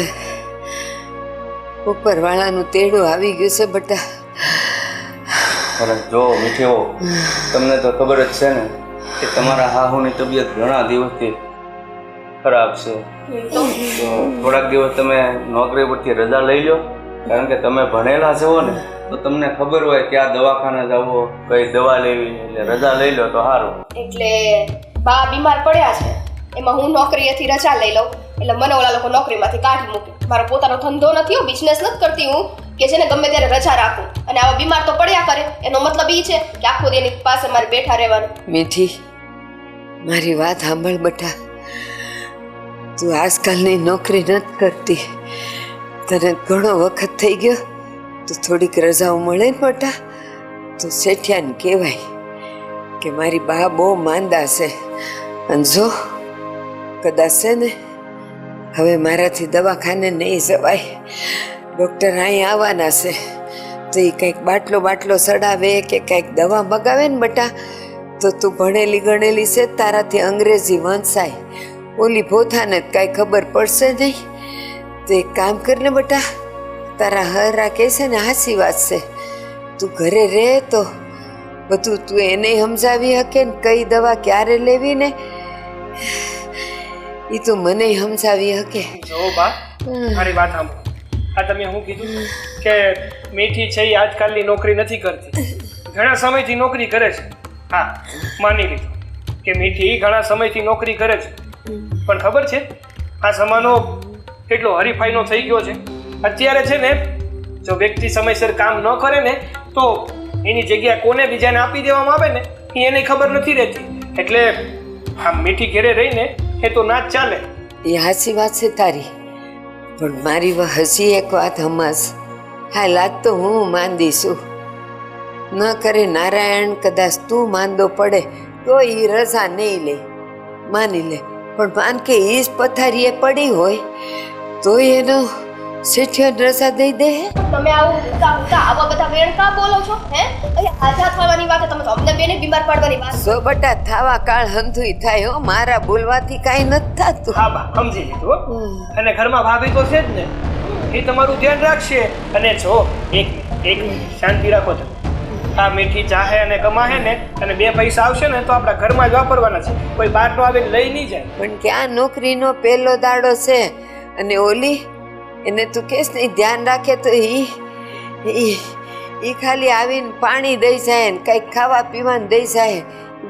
ઉપરવાળાનું તેડું આવી ગયું છે બેટા. અરે જો મીઠી હો, તમને તો ખબર જ છે ને કે તમારા હાહુની તબિયત ઘણા દિવસથી ખરાબ છે. તો થોડાક દિવસ તમે નોકરી પરથી રજા લઈ લો, કારણ કે તમે ભણેલા છો ને તો તમને ખબર હોય કે આ દવાખાને જવો, કઈ દવા લેવી, એટલે રજા લઈ લો તો સારું. એટલે બા બીમાર પડ્યા છે, એમાં હું નોકરીએથી રજા લઈ લઉં એટલે મને ઓલા લોકો નોકરીમાંથી કાઢી મૂકે. મારો પોતાનો ધંધો નથી, હું બિઝનેસ નથી કરતી હું કે જેને ગમે ત્યારે રજા રાખું. અને આવા બીમાર તો પડ્યા કરે, એનો મતલબ એ છે કે આખો દી એની પાસે મારે બેઠા રહેવાનું. મીઠી, મારી વાત સાંભળ બેટા. તું આજકાલની નોકરી નથી કરતી, તને ઘણો વખત થઈ ગયો, તો થોડીક રજાઓ મળે ને બેટા. તો શેઠિયાને કહેવાય કે મારી બા બહુ માંદા છે, અને જો કદાચ છે ને હવે મારાથી દવાખાને નહીં જવાય, ડૉક્ટર અહીં આવવાના છે, તો એ કંઈક બાટલો સડાવે કે કંઈક દવા મગાવે ને બેટા, તો તું ભણેલી ગણેલી છે, તારાથી અંગ્રેજી વંચાય. ઓલી ભોથાને જ કાંઈ ખબર પડશે નહીં. તો એક કામ કરને બેટા, તારા હરા કહે છે ને હાચી વાત છે, તું ઘરે રહે તો બધું તું એને સમજાવી શકે ને કઈ દવા ક્યારે લેવી ને એ તું મને સમજાવી શકે. જો બા, મારી વાત સાંભળો. આ તમે શું કીધું કે મીઠી છે એ આજકાલની નોકરી નથી કરતી, ઘણા સમયથી નોકરી કરે છે. હા, માની લીધું કે મીઠી ઘણા સમયથી નોકરી કરે છે, પણ ખબર છે આ જમાનો કેટલો હરીફાઈનો થઈ ગયો છે. અત્યારે છે ને જો વ્યક્તિ સમયસર કામ ન કરે ને તો એની જગ્યા કોને બીજાને આપી દેવામાં આવે ને એ એને ખબર નથી રહેતી. એટલે આ મીઠી ઘેરે રહીને એ તો ના જ ચાલે. એ હાચી વાત છે તારી, પણ મારી હસી એક વાત હમસ. હાલ આજ તો હું માંદી છું, ન કરે નારાયણ કદાચ તું માંદો પડે તો એ રજા નહીં લે, માની લે. પણ માન કે એ જ પથારીએ પડી હોય તો એનો શેઠિયો રજા દઈ દે. તમે આવું આવા બધા વેણ કા બોલો છો? હે આઝાદ થવાની વાત, તમે તો અમને બેને બીમાર પડવાની વાત. સો બટા, થાવા કાળ હંધુય થાય હો, મારા બોલવાથી કાંઈ નથી થતું. હા બા, સમજી લીધું હો. અને ઘરમાં ભાભી તો છે જ ને, એ તમારું ધ્યાન રાખશે. અને જો એક મિનિટ શાંતિ રાખો તમે. આ મીઠી ચાહે અને કમાહે ને અને બે પૈસા આવશે ને તો આપણા ઘરમાં જ વાપરવાના છે, કોઈ બહારનો આવે લઈ નહીં જાય. પણ ક્યાં નોકરીનો પહેલો દાડો છે, અને ઓલી એને તું કેસ નહીં ધ્યાન રાખે તો ઈ ખાલી આવીને પાણી દઈ જાય ને કંઈક ખાવા પીવાનું દઈ જાય,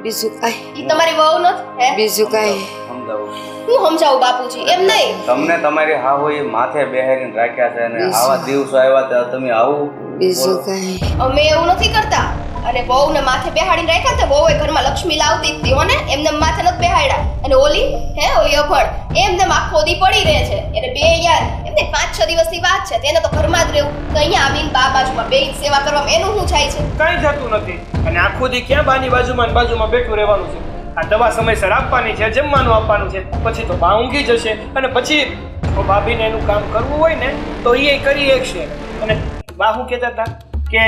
બીજું કાંઈ. ઈ તમારી વહુ નથી હે? બીજું કાંઈ સમજાવું હું સમજાવું બાપુજી? એમ નહીં, તમને તમારી હાહુ એ માથે બેહારીને રાખ્યા છે, અને આવા દિવસો આવ્યા ત્યારે તમે આવું બીજું કાંઈ. અમે એવું નથી કરતા. અને વહુને માથે બેહાડીને રાખ્યા તો વહુએ ઘરમાં લક્ષ્મી લાવતી જ હતી હો ને, એમને માથે નથી બેહાડ્યા. અને ઓલી અભણ એમને આખો દી પડી રહે છે, એટલે બે યાર એમને 5-6 દિવસની વાત છે, તેને તો ઘરમાં જ રહેવું, તો અહીંયા આવીને બા બાજુમાં બેહીને સેવા કરવામાં એનું શું થાય છે? કાંઈ થતું નથી. અને આખો દી ક્યાં બાની બાજુમાં બેઠું રહેવાનું છે? આ દવા સમયસર આપવાની છે, જમવાનું આપવાનું છે, પછી તો બા ઊંઘી જશે. અને પછી ભાભીને એનું કામ કરવું હોય ને તો એ કરી શકશે. અને બા શું કહેતા હતા કે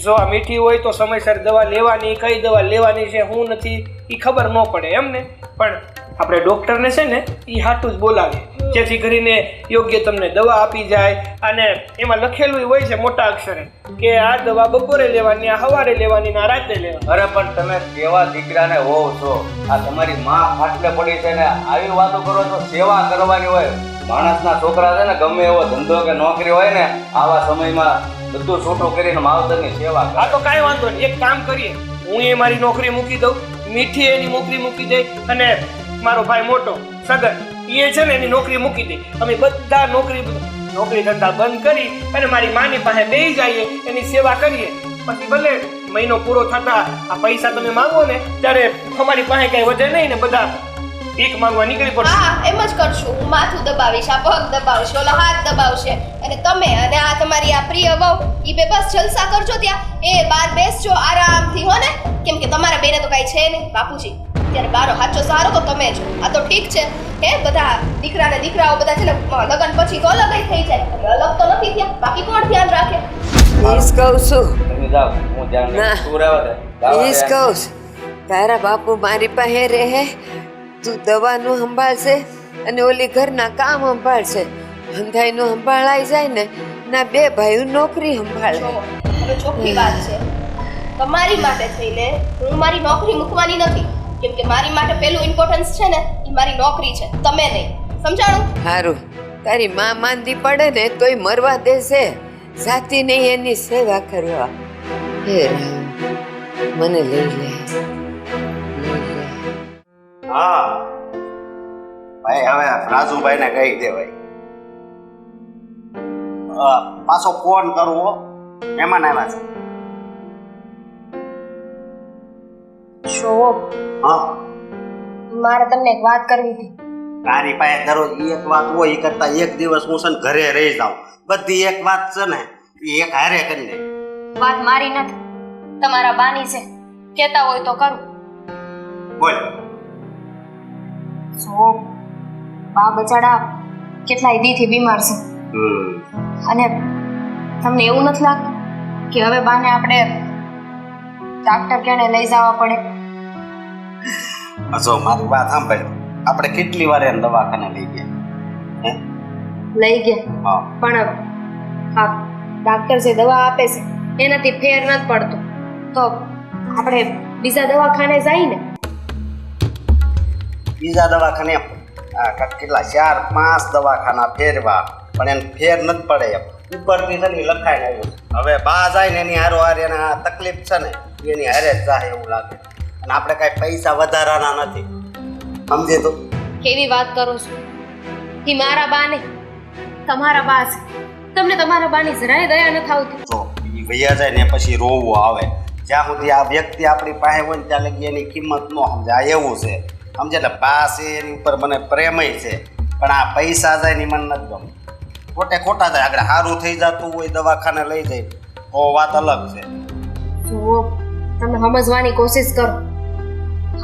જો આ મીઠી હોય તો સમયસર દવા લેવાની, કઈ દવા લેવાની છે હું નથી એ ખબર ન પડે એમને. પણ આપણે ડૉક્ટરને છે ને એ હાટું જ બોલાવે જેથી કરીને યોગ્ય તમને દવા આપી જાય અને એમાં લખેલું હોય છે મોટા અક્ષરે કે આ દવા બપોરે લેવાની, આ સવારે લેવાની, આ રાતે લેવાની. અરે પણ તમે કેવા દીકરાને હોવ છો? આ તમારી માં ફાટલે પડી છે ને આવી વાતો કરો છો? સેવા કરવાની હોય. માણસના છોકરા છે ને ગમે એવો ધંધો કે નોકરી હોય ને આવા સમયમાં બધું છૂટું કરીને માવતરની સેવા કરે. આ તો કાંઈ વાંધો નહીં, એક કામ કરીએ, હું એ મારી નોકરી મૂકી દઉં, મીઠી એની નોકરી મૂકી દે અને મારો ભાઈ મોટો સગન એ છે ને એની નોકરી મૂકી દે. અમે બધા નોકરી ધંધા બંધ કરી અને મારી માની પાસે બેસી જઈએ, એની સેવા કરીએ. પછી ભલે મહિનો પૂરો થતા આ પૈસા તમે માંગો ને ત્યારે અમારી પાસે કઈ વધે નહીં ને બધા ભીખ માંગવા નીકળી પડશે. હા એમ જ કરશું. હું માથું દબાવીશ, આ પગ દબાવશે, ઓલો હાથ દબાવશે અને તમે અને આ તમારી આ પ્રિય વહુ ઈ બે બસ જલસા કરજો ત્યાં. એ બાર બેસજો આરામથી હો ને, કેમ કે તમારા બેને તો કાંઈ છે નહીં બાપુજી. ત્યારે બારો સાચો સહારો તો તમે છો. આ તો ઠીક છે હે, બધા દીકરા ને દીકરાઓ બધા છે ને લગ્ન પછી તો અલગ થઈ જાય, અલગ તો નથી થયા, બાકી કોણ ધ્યાન રાખે? ઈસ કહું છું, તમે જાઓ, હું ધ્યાન ના. રાખીશ. તું રહેવા દે. ઈસ કહું છું. તારા બાપુ મારી પાસે રહે, તું દવાનું સંભાળશે અને ઓલી ઘરના કામ સંભાળશે. હંધાઈનું સંભાળાઈ જાય ને ના બે ભાઈઓ નોકરી સંભાળે. જો હવે ચોખ્ખી વાત છે, તમારી માટે થઈને હું મારી નોકરી મૂકવાની નથી, કેમ કે મારી માટે પેલું ઇમ્પોર્ટન્સ છે ને એ મારી નોકરી છે, તમે નહીં. સમજાણું? સારું, તારી માં માંદી પડે ને તોય મરવા દેશે, જાતી નહીં એની સેવા કરવા. હે રામ, મને લઈ લે. હા ભાઈ, હવે રાજુભાઈને કહી દે ભાઈ. પાછો ફોન કરવો, મહેમાન આવ્યા છે. શોભ, હા, મારે તમને એક વાત કરવી હતી. તારી પાસે દરરોજ એક વાત હોય, એ કરતા એક દિવસ હું છે ને ઘરે રહી જાઉં. બધી એક વાત છે ને એ એક હારે કરી દે. વાત મારી નથી, તમારા બાની છે, કહેતા હોય તો કરું. બોલ. શોભ, બા બચાડા કેટલાય દીથી બીમાર છે અને તમને એવું નથી લાગતું કે હવે બાને આપણે ડાક્ટર કેને લઈ જવા પડે? જો મારી વાત સાંભળ, આપણે કેટલી વાર એને દવાખાને લઈ ગયા હે? લઈ ગયા, હા, પણ હા ડાક્ટર જે દવા આપે છે એનાથી ફેર નથી પડતો, તો આપણે બીજા દવાખાને જઈએ ને. બીજા દવાખાને કેટલા 4-5 દવાખાના ફેરવા પણ એને ફેર નથી પડે એમ. ઉપરથી છે ને ઈ લખાઈને આવ્યું. હવે બા જાય ને એની હારો એને આ તકલીફ છે ને એની હારે જ જાય એવું લાગે. અને આપણે કાંઈ પૈસા વધારાના નથી, સમજે તું? કેવી વાત કરો છો? એ મારા બા ને તમારા બા છે, તમને તમારા બાની જરાય દયા નથી આવતી. તો એ વૈયા જાય ને પછી રોવું આવે. જ્યાં સુધી આ વ્યક્તિ આપણી પાસે હોય ને ત્યાં લગી એની કિંમત ન સમજાય એવું છે. સમજે? એટલે બા છે એની ઉપર મને પ્રેમય છે, પણ આ પૈસા જાય ને મને નથી ગમતું. ખોટે ખોટા જાય. આગળ સારું થઈ જતું હોય દવાખાને લઈ જાય તો વાત અલગ છે. જુઓ, તમે સમજવાની કોશિશ કરો.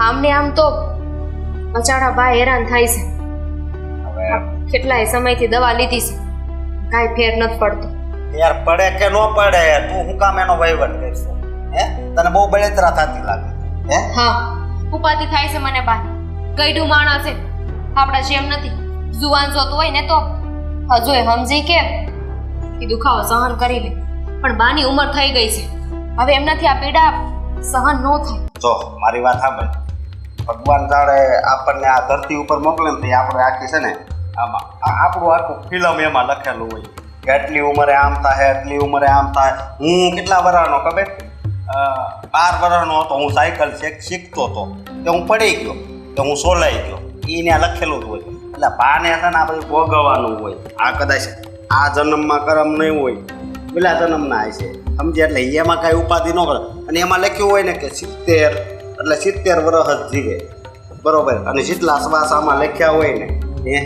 આમને આમ તો બચાડા બા હેરાન થાય છે, હવે કેટલાય સમયથી દવા લીધી છે, કાંઈ ફેર નથી પડતો. યાર પડે કે ન પડે, તું શું કામ એનો વહીવટ કરશો? હે, તને બહુ બળતરા થતી લાગે હે? હા, ઉપાધિ થાય છે મને બા. ગઈડું માણસ છે, આપણા જેમ નથી. જુવાન જોતું હોય ને તો હજુ એ સમજી કે દુખાવો સહન કરી લે, પણ બાની ઉંમર થઈ ગઈ છે, હવે એમનાથી આ પીડા સહન ન થાય. જો મારી વાત સાંભળ, ભગવાન જાણે આપણને આ ધરતી ઉપર મોકલે ને આપણે આખી છે ને આમાં આપણું આખું ફિલ્મ એમાં લખેલું હોય કે આટલી ઉંમરે આમ થાય, આટલી ઉંમરે આમ થાય. હું કેટલા વર્ષનો ખબર? 12 વર્ષનો હતો, હું સાયકલ શીખતો હતો કે હું પડી ગયો કે હું સોલાઈ ગયો, એ ત્યાં લખેલું જ હોય. એટલે બાને છે ને આ બધું ભોગવવાનું હોય. આ કદાચ આ જન્મમાં કરમ નહીં હોય, પેલા જન્મના હશે, સમજે? એટલે એમાં કાંઈ ઉપાધિ ન કરે. અને એમાં લખ્યું હોય ને કે 70 એટલે 70 વર્ષ જ જીવે, બરોબર? અને જેટલા શ્વાસ આમાં લખ્યા હોય ને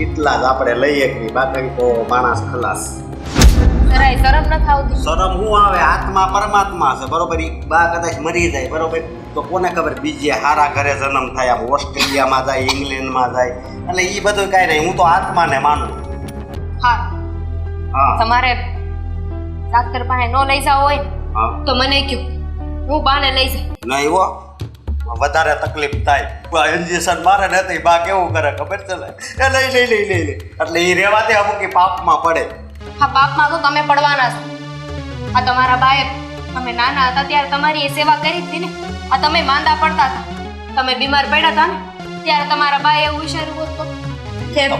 એટલા જ આપણે લઈએ કે બાકી તો માણસ ખલાસ. જરાય શરમ ન આવતી? શરમ શું આવે? આત્મા પરમાત્મા છે, બરોબર? ઈ બા કદાચ મરી જાય, બરોબર, તો કોને ખબર બીજે હારા ઘરે જન્મ થાય, આમ ઓસ્ટ્રેલિયામાં જાય, ઇંગ્લેન્ડમાં જાય. એટલે એ બધું કાંઈ નહીં, હું તો આત્માને માનું. હા, હા, તમારે ડાક્ટર પાસે ન લઈ જાવ હોય ને હા, તો મને કહો, હું બાને લઈ જાય. નહીં હો, વધારે તકલીફ થાય ઇન્જેક્શન મારે નથી બા કેવું કરે ખબર છે ને એ લઈ એટલે એ રેવાથી અમુક પાપમાં પડે. હા પાપમાં તો તમે પડવાના છો. આ તમારા બાએ તમે નાના હતા ત્યારે તમારી એ સેવા કરી હતી ને. આ તમે માંદા પડતા હતા, તમે બીમાર પડ્યા હતા ને ત્યારે તમારા બાએ એવું વિચાર્યું હોત તો કેમ?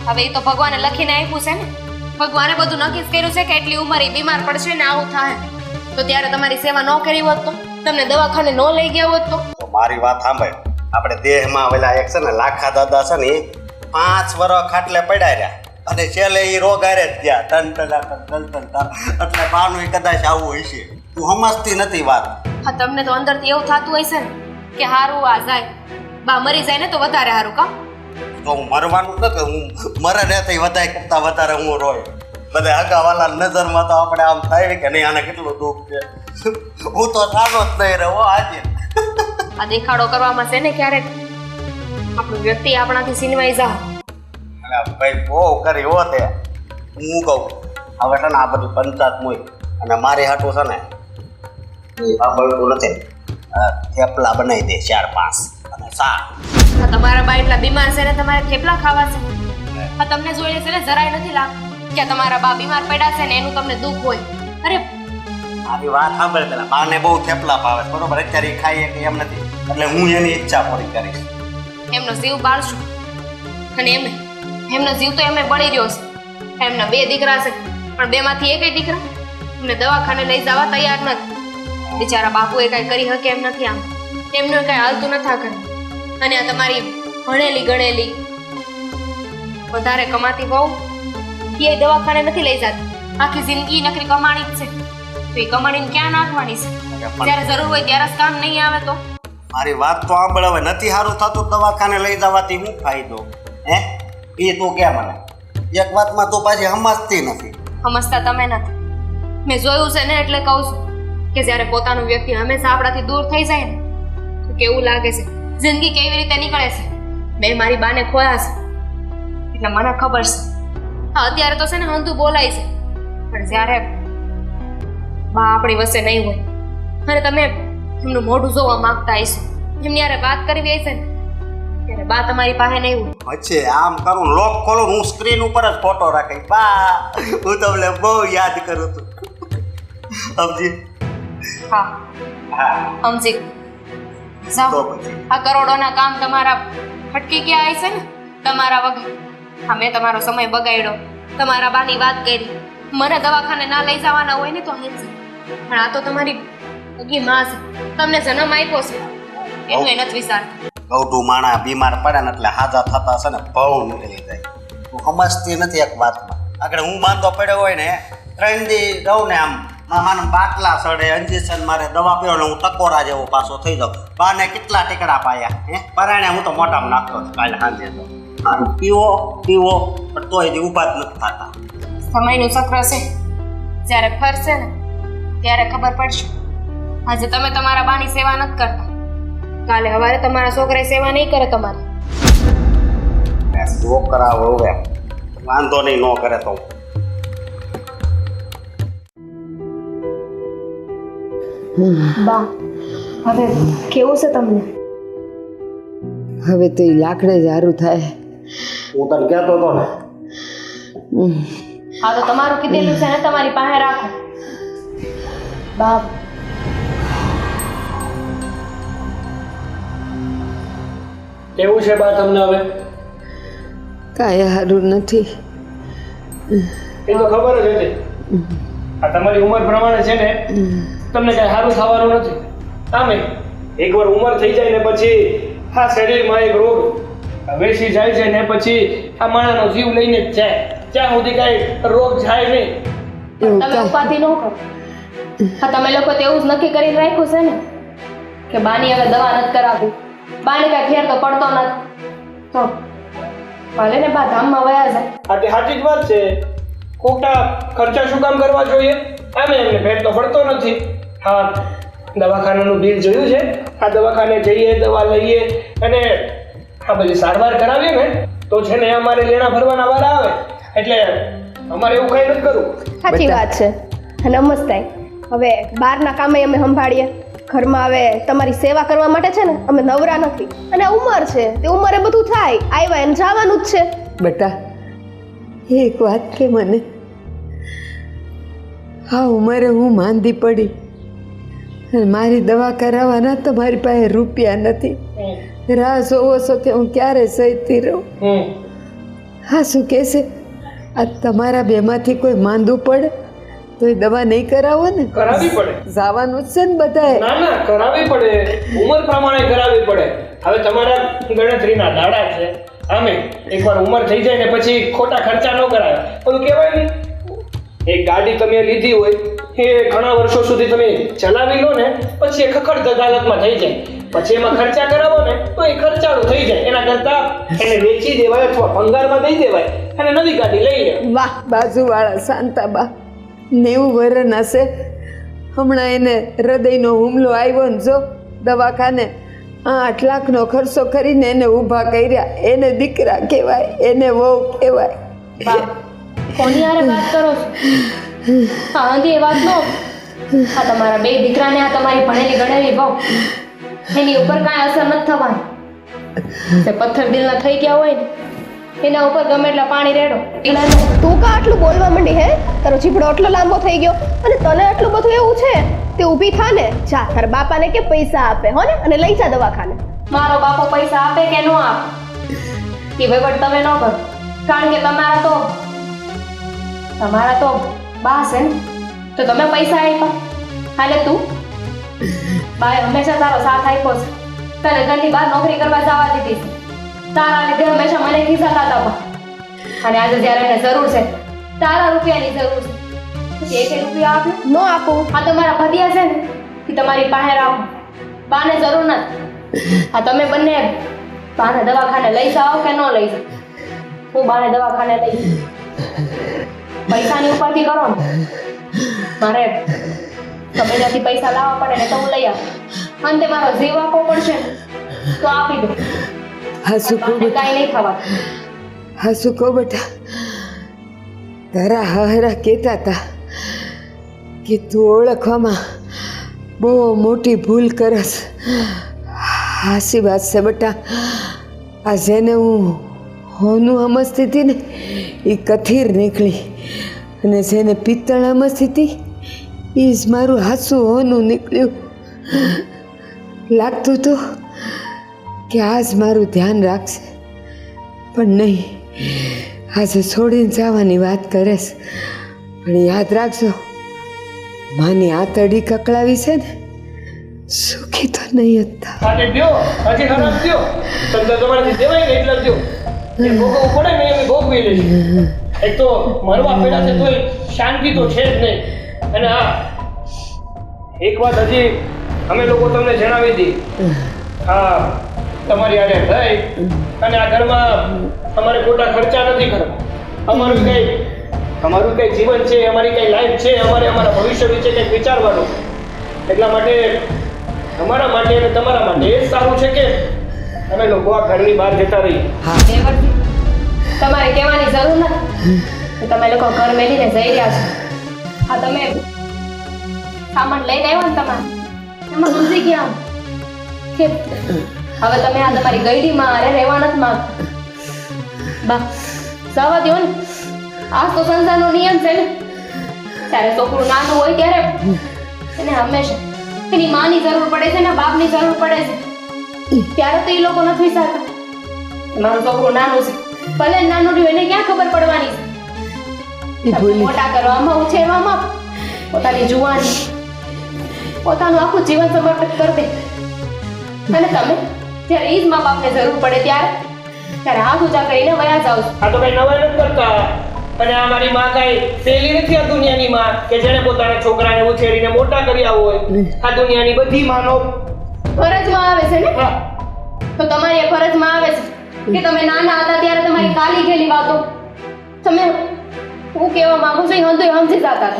હવે એ તો ભગવાને લખીને આપ્યું છે ને. ભગવાને બધું નક્કી કર્યું છે કે એટલી ઉંમરે બીમાર પડશે ને આવું થાય, તો ત્યારે તમારી સેવા ન કરી હોત તો, તમને દવાખાને ન લઈ ગયા હોત તો. મારી વાત સાંભળ, આપણે દેહમાં આવેલા એક છે ને લાખા દાદા છે ને 5 વર્ષ ખાટલે પડ્યા રહ્યા અને છેલ્લે એ રોગ આરે જ ગયા ટન એટલે બાનું કદાચ આવું હશે. તું સમજતી નથી વાત. હા તમને તો અંદરથી એવું થતું હશે ને કે હારું આ જાય, બા મરી જાય ને તો વધારે હારું કા? તો હું મરવાનું નથી, હું મરે ને તો વધારે કરતા વધારે હું રોય. બધા હગાવાલા નજરમાં તો આપણે આમ થાય કે નહીં આને કેટલું દુઃખ છે. હું તો સારો જ નહીં રહ્યો આજે. આ દેખાડો કરવામાં છે ને ક્યારેક આપણું વ્યક્તિ આપણાથી સીનવાઈ જા. ભાઈ બહુ કરી હોતે હું કહું હવે છે ને આ બધી પંચાયત મોય અને મારી હાટું છે ને એ સાંભળતું નથી. થેપલા બનાવી દે 4-5 અને શાક. તમારા બા એટલા બીમાર છે ને તમારે થેપલા ખાવા છે? આ તમને જોઈએ છે ને જરાય નથી લાગતું કે તમારા બા બીમાર પડ્યા છે ને એનું તમને દુઃખ હોય. અરે મારી વાત સાંભળ પેલા બાને બહુ થેપલા ભાવે બરોબર, અત્યારે એ ખાઈએ કે એમ નથી એટલે હું એની ઈચ્છા પૂરી કરીશ. એમનો જીવ બાળશું અને એમનો જીવ તો એમને બળી રહ્યો છે. એમના 2 દીકરા છે પણ 2માંથી એકેય દીકરા એમને દવાખાને લઈ જવા તૈયાર નથી. બિચારા બાપુએ કાંઈ કરી શકે એમ નથી. આમ એમનું કાંઈ હાલતું નથી કરે. અને આ તમારી ભણેલી ગણેલી વધારે કમાતી બહુ એ દવાખાને નથી લઈ જતી. આખી જિંદગી નકરી કમાણી જ છે, તો એ કમાણીને ક્યાં નાખવાની છે? જ્યારે જરૂર હોય ત્યારે જ કામ નહીં આવે તો? મારી વાત તો સાંભળ, હવે નથી સારું થતું દવાખાને લઈ જવાથી હું ફાયદો હે એ તું કે મને એક વાતમાં તું પાછી સમજતી નથી. સમજતા તમે નથી. મેં જોયું છે ને એટલે કહું છું કે જ્યારે પોતાનું વ્યક્તિ હંમેશા આપણાથી દૂર થઈ જાય ને તો કેવું લાગે છે, જિંદગી કેવી રીતે નીકળે છે. મેં મારી બાને ખોયા છે એટલે મને ખબર છે. હા અત્યારે તો છે ને હંધું બોલાય છે, પણ જ્યારે બા આપણી વચ્ચે નહીં હોય અને તમે એમનું મોઢું જોવા માંગતા હશો, એમની યારે વાત કરવી હશે ને ત્યારે બા તમારી પાસે નહીં હોય. પછી આમ કરું લોક ખોલું હું સ્ક્રીન ઉપર જ ફોટો રાખી બા હું તમને બહુ યાદ કરું છું. સમજી? હા હા સમજી. તો જાઓ, પછી આ કરોડોના કામ તમારા ફટકી ગયા હશે ને તમારા વગર. હા મેં તમારો સમય બગાડ્યો, તમારા બાની વાત કરી, મને દવાખાને ના લઈ જવાના હોય ને તો હિંસા. પણ આ તો તમારી અગી માં છે, તમને જન્મ આપ્યો છે એનું એ નથી વિચારતા. ગૌઢું માણા બીમાર પડે ને એટલે હાજા થતા છે ને ભાવ નીકળી જાય. તું સમજતી નથી એક વાતમાં. આગળ હું માંદો પડ્યો હોય ને 3 દી રહું ને આમ મામાને બાટલા સડે ઇન્જેક્શન મારે દવા પીવો ને હું ટકોરા જેવો પાછો થઈ જાઉં. બાને કેટલા ટીકડા પાયા હે પરાણે હું તો મોઢામાં નાખતો કાલે સાંજે તો પીવો પણ તોય ઊભા જ નથી થતા. સમયનું ચક્ર છે, જ્યારે ફરશે ને ત્યારે ખબર પડશે. આજે તમે તમારા બાની સેવા નથી કરતા, કાલે સવારે તમારા છોકરાએ સેવા નહીં કરે તમારી. છોકરા હવે વાંધો નહીં ન કરે તો બા હવે કેવું છે તમને? હવે તો એ લાકડે જ સારું થાય. હું તને કહેતો હતો ને આ તો તમારું કીધેલું છે ને તમારી પાસે રાખો. બાપ કેવું છે બા તમને હવે? કાંઈ સારું નથી. એ તો ખબર જ હતી. આ તમારી ઉંમર પ્રમાણે છે ને તમને કઈ સારું થવાનું નથી. આમે એકવાર ઉંમર થઈ જાય ને પછી આ શરીરમાં એક રોગ વેસી જાય છે ને પછી આ માણસનો જીવ લઈને જ જાય. ત્યાં સુધી કઈ રોગ જાય નહીં. તમે ઉપાધિ ન કરો. હા તમે લોકો તો એવું જ નક્કી કરીને રાખ્યું છે ને કે બાની હવે દવા નથી કરાવવી, બાને કાંઈ ફેર તો પડતો નથી, તો ભલે ને બા ધામમાં વયા જાય. આ સાચી જ વાત છે. ખોટા ખર્ચા શું કામ કરવા જોઈએ? આમે એમને ફેર તો પડતો નથી. હા દવાખાનાનું બિલ જોયું છે? આ દવાખાને જઈએ, દવા લઈએ અને આ બધી સારવાર કરાવીએ ને તો છે ને અમારે લેણા ભરવાના વારા આવે. એટલે અમારે એવું કંઈ નથી કરવું. સાચી વાત છે. નમસ્તે. હવે બહારના કામે અમે સંભાળીએ ઘરમાં હવે તમારી સેવા કરવા માટે છે ને અમે નવરા નથી, અને આ ઉંમર છે, તે ઉંમરે બધું થાય, આવ્યા એને જવાનું જ છે. બેટા એક વાત કે મને, આ ઉંમરે હું માંદી પડી અને મારી દવા કરાવવાના તો મારી પાસે રૂપિયા નથી. રાહ જોવો છો કે હું ક્યારે સહીતી રહું. હા શું કહેશે, આ તમારા બેમાંથી કોઈ માંદું પડે તો એ દવા નહીં કરાવો ને? કરાવવી પડે. જવાનું જ છે ને બધાએ. ના ના કરાવવી પડે, ઉંમર પ્રમાણે કરાવવી પડે. હવે તમારા ગણતરીના દાડા છે, આમે એકવાર ઉંમર થઈ જાય ને પછી ખોટા ખર્ચા ન કરાય. ઓલું કહેવાય ને, એક ગાડી તમે લીધી હોય એ ઘણા વર્ષો સુધી તમે ચલાવી લો ને પછી એ ખખડ ધગાલતમાં થઈ જાય, પછી એમાં ખર્ચા કરાવો ને તો એ ખર્ચાળું થઈ જાય. એના કરતા એને વેચી દેવાય અથવા ભંગારમાં દઈ દેવાય અને નવી ગાડી લઈ લે. વાહ, બાજુવાળા શાંતાબા 90 વર્ષના છે, હમણાં એને હૃદયનો હુમલો આવ્યો ને જો દવાખાને 8 લાખનો ખર્ચો કરીને એને ઊભા કર્યા. એને દીકરા કહેવાય, એને વહુ કહેવાય. બા કોની હારે વાત કરો છો? હા અંધી એ વાત નો. આ તમારા બે દીકરાને, આ તમારી ભણેલી ગણેલી બહુ, એની ઉપર કાંઈ અસર નથી થવાની. તે પથ્થર દિલના થઈ ગયા હોય ને એના ઉપર ગમે એટલા પાણી રેડો. તું કા આટલું બોલવા માંડી હે? તારો જીભડો આટલો લાંબો થઈ ગયો અને તને આટલું બધું એવું છે, તે ઊભી થા ને, જા તારા બાપાને કે પૈસા આપે હો ને, અને લઈ જા દવાખાને. મારો બાપો પૈસા આપે કે ન આપે એ વહીવટ તમે ન કરો, કારણ કે તમારા તો બા છે ને, તો તમે પૈસા આપ્યા. હાલે તું બાએ હંમેશા તારો સાથ આપ્યો છે, તને ઘરની બહાર નોકરી કરવા જવા દીધી છે, તારા લીધે હંમેશા મને ખીસાતા હતા. અને આજે જ્યારે એને જરૂર છે, તારા રૂપિયાની જરૂર છે, પછી 1 રૂપિયા આપ્યો ન આપું. આ તમારા ભદિયા છે ને એ તમારી પાસે રાખો, બાને જરૂર નથી. આ તમે બંને બાને દવાખાને લઈ જાઓ કે ન લઈ જાઓ? હું બાને દવાખાને લઈ જાઉં. પૈસાની ઉપરથી કરો ને, મારે તમે ત્યાંથી પૈસા લાવવા પડે ને તો હું લઈ આવું. અંતે મારો જીવ આપવો પડશે ને તો આપી દો. હા શું કહું બેટા, કાંઈ નહીં થવા. હા શું કહું બેટા, તારા હારા કહેતા હતા કે તું ઓળખવામાં બહુ મોટી ભૂલ કરસ. હાસી વાત છે બેટા, આ જેને હું હોનું સમજતી હતી ને એ કથીર નીકળી, અને જેને પિત્તળ સમજતી હતી એ જ મારું હાસું હોનું નીકળ્યું. લાગતું હતું કે આજ મારું ધ્યાન રાખશે, પણ નહીં, આજે છોડીને જવાની વાત કરે છે. પણ યાદ રાખજો, માની આતડી કકળાવી છે ને, સુખી તો નહીં હતા. આજે દ્યો, આજે ખરાબ દ્યો, તમને તમારાથી દેવાય ને એટલા દ્યો. જે ભોગવવું પડે ને એ ભોગવી લેજો. એક તો મરવા પડ્યા છે તોય શાંતિ તો છે જ નહીં. અને હા, એક વાત હજી અમે લોકો તમને જણાવી દી. હા, તમારી આડે થઈ અને આ ઘરમાં અમારે ખોટા ખર્ચા નથી કરવા. અમારું કઈ જીવન છે, અમારી કઈ લાઈફ છે, અમારા ભવિષ્ય વિશે કંઈક વિચારવાનું. એટલા માટે અમારા માટે અને તમારા માટે એ જ સારું છે કે અમે લોકો આ ઘરની બહાર જતા રહીએ. દેવરજી, તમારે કહેવાની જરૂર નથી કે તમે લોકો ઘર મેલીને જઈ રહ્યા છો. હા તમે સામાન લઈને આવ્યા ને તમારે એમાં સમજી ગયા કે હવે તમે આ તમારી ગઈડીમાં અરે રહેવા નથી માંગતા. બા જવા દો ને, આ તો સંસારનો નિયમ છે ને. ત્યારે છોકરું નાનું હોય ત્યારે એને હંમેશા એની માની જરૂર પડે છે ને બાપની જરૂર પડે છે. ત્યારે તો એ લોકો નથી વિચારતા મારું છોકરું નાનું છે, ભલે નાનું રહ્યું, એને ક્યાં ખબર પડવાની છે? મોટા કરવામાં, ઉછેરવામાં પોતાની જુવાની, પોતાનું આખું જીવન સમર્પિત કરી દે. અને તમે જ્યારે એ જ મા બાપને જરૂર પડે ત્યારે હાથ ઊંચા કરીને વયા જાઓ છો. આ તો કઈ નવાઈ નથી કરતા. અને આ મારી માં કઈ પેલી નથી આ દુનિયાની માં કે જેને પોતાના છોકરાને ઉછેરીને મોટા કર્યા હોય. આ દુનિયાની બધી માનો ફરજમાં આવે છે ને. હા, તો તમારી એ ફરજમાં આવે છે કે તમે નાના હતા ત્યારે તમારી કાલી ગયેલી વાતો તમે હું કહેવા માંગુ છું એ હંધુય સમજી જતા હતા.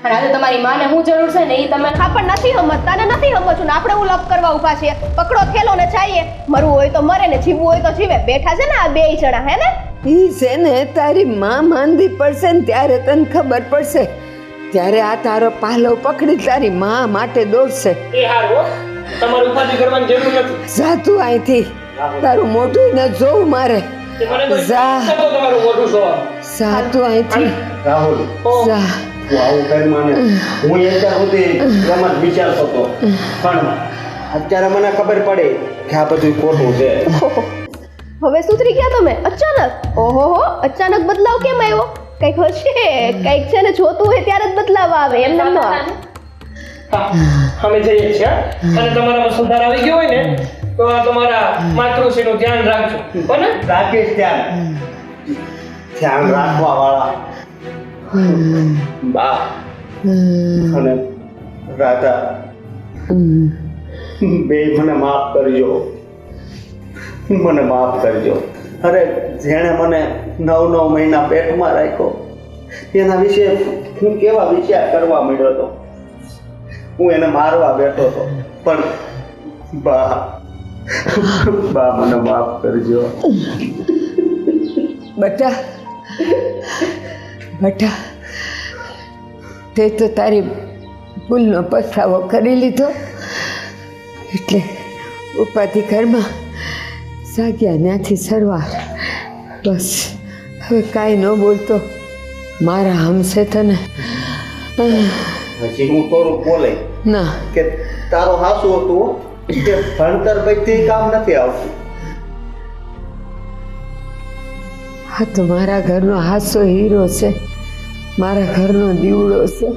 અને આજે તમારી માને હું જરૂર છે ને એ તમે હા પણ નથી સમજતા ને નથી સમજવું ને આપણે ઉલપ કરવા ઊભા છીએ. પકડો થેલો ને ચાઈએ, મરવું હોય તો મરે ને જીવવું હોય તો જીવે. બેઠા છે ને આ 2 જણા, હે ને? ઈ છે ને, તારી માં માંદી પડશે ને ત્યારે તને ખબર પડશે ત્યારે આ તારો પાલવ પકડી તારી માં માટે દોડશે. એ હારું હો. તમારે ઉપાધિ કરવાની જરૂર નથી. જા તું અહીંથી, તારું મોઢું ન જોવું મારે. તે મને કોઈ જા. નતો તમારું મોઢું જોવાનું. જા તું અહીંથી, રાહુલ જા. તું આવું કરી મને, હું અત્યાર સુધી એમ જ વિચારતો હતો, પણ અત્યારે મને ખબર પડી કે આ બધું ખોટું છે. હવે સુધરી ગયા તમે અચાનક? ઓહો, અચાનક બદલાવ કેમ આવ્યો? કંઈક હશે, કંઈક છે ને, જોતું હોય ત્યારે જ બદલાવ આવે, એમને ન આવે. હા, અમે જઈએ છીએ હા? અને તમારામાં સુધાર આવી ગયો હોય ને તો આ તમારા માતૃશ્રીનું ધ્યાન રાખજો બને. રાકેશ ધ્યાન રાખવા વાળા બા અને રાધા બે મને માફ કરજો, મને માફ કરજો. અરે જેણે મને 9 મહિના પેટમાં રાખ્યો એના વિશે હું કેવા વિચાર કરવા માંડ્યો હતો. હું એને મારવા બેઠો હતો, પણ બા મને માફ કરજો. બટા, બટા, તે તો તારી ભૂલનો પસ્તાવો કરી લીધો, એટલે ઉપાધિ ઘરમાં જાગ્યા ત્યાંથી સરવાર. બસ હવે કાંઈ ન બોલતો, મારા હમશે તને. હજી હું થોડુંક બોલે ના, કે તારો હાસુ હતું કે ભણતર બધી કામ નથી આવતું. આ તો મારા ઘરનો હાસો હીરો છે, મારા ઘરનો દીવડો છે.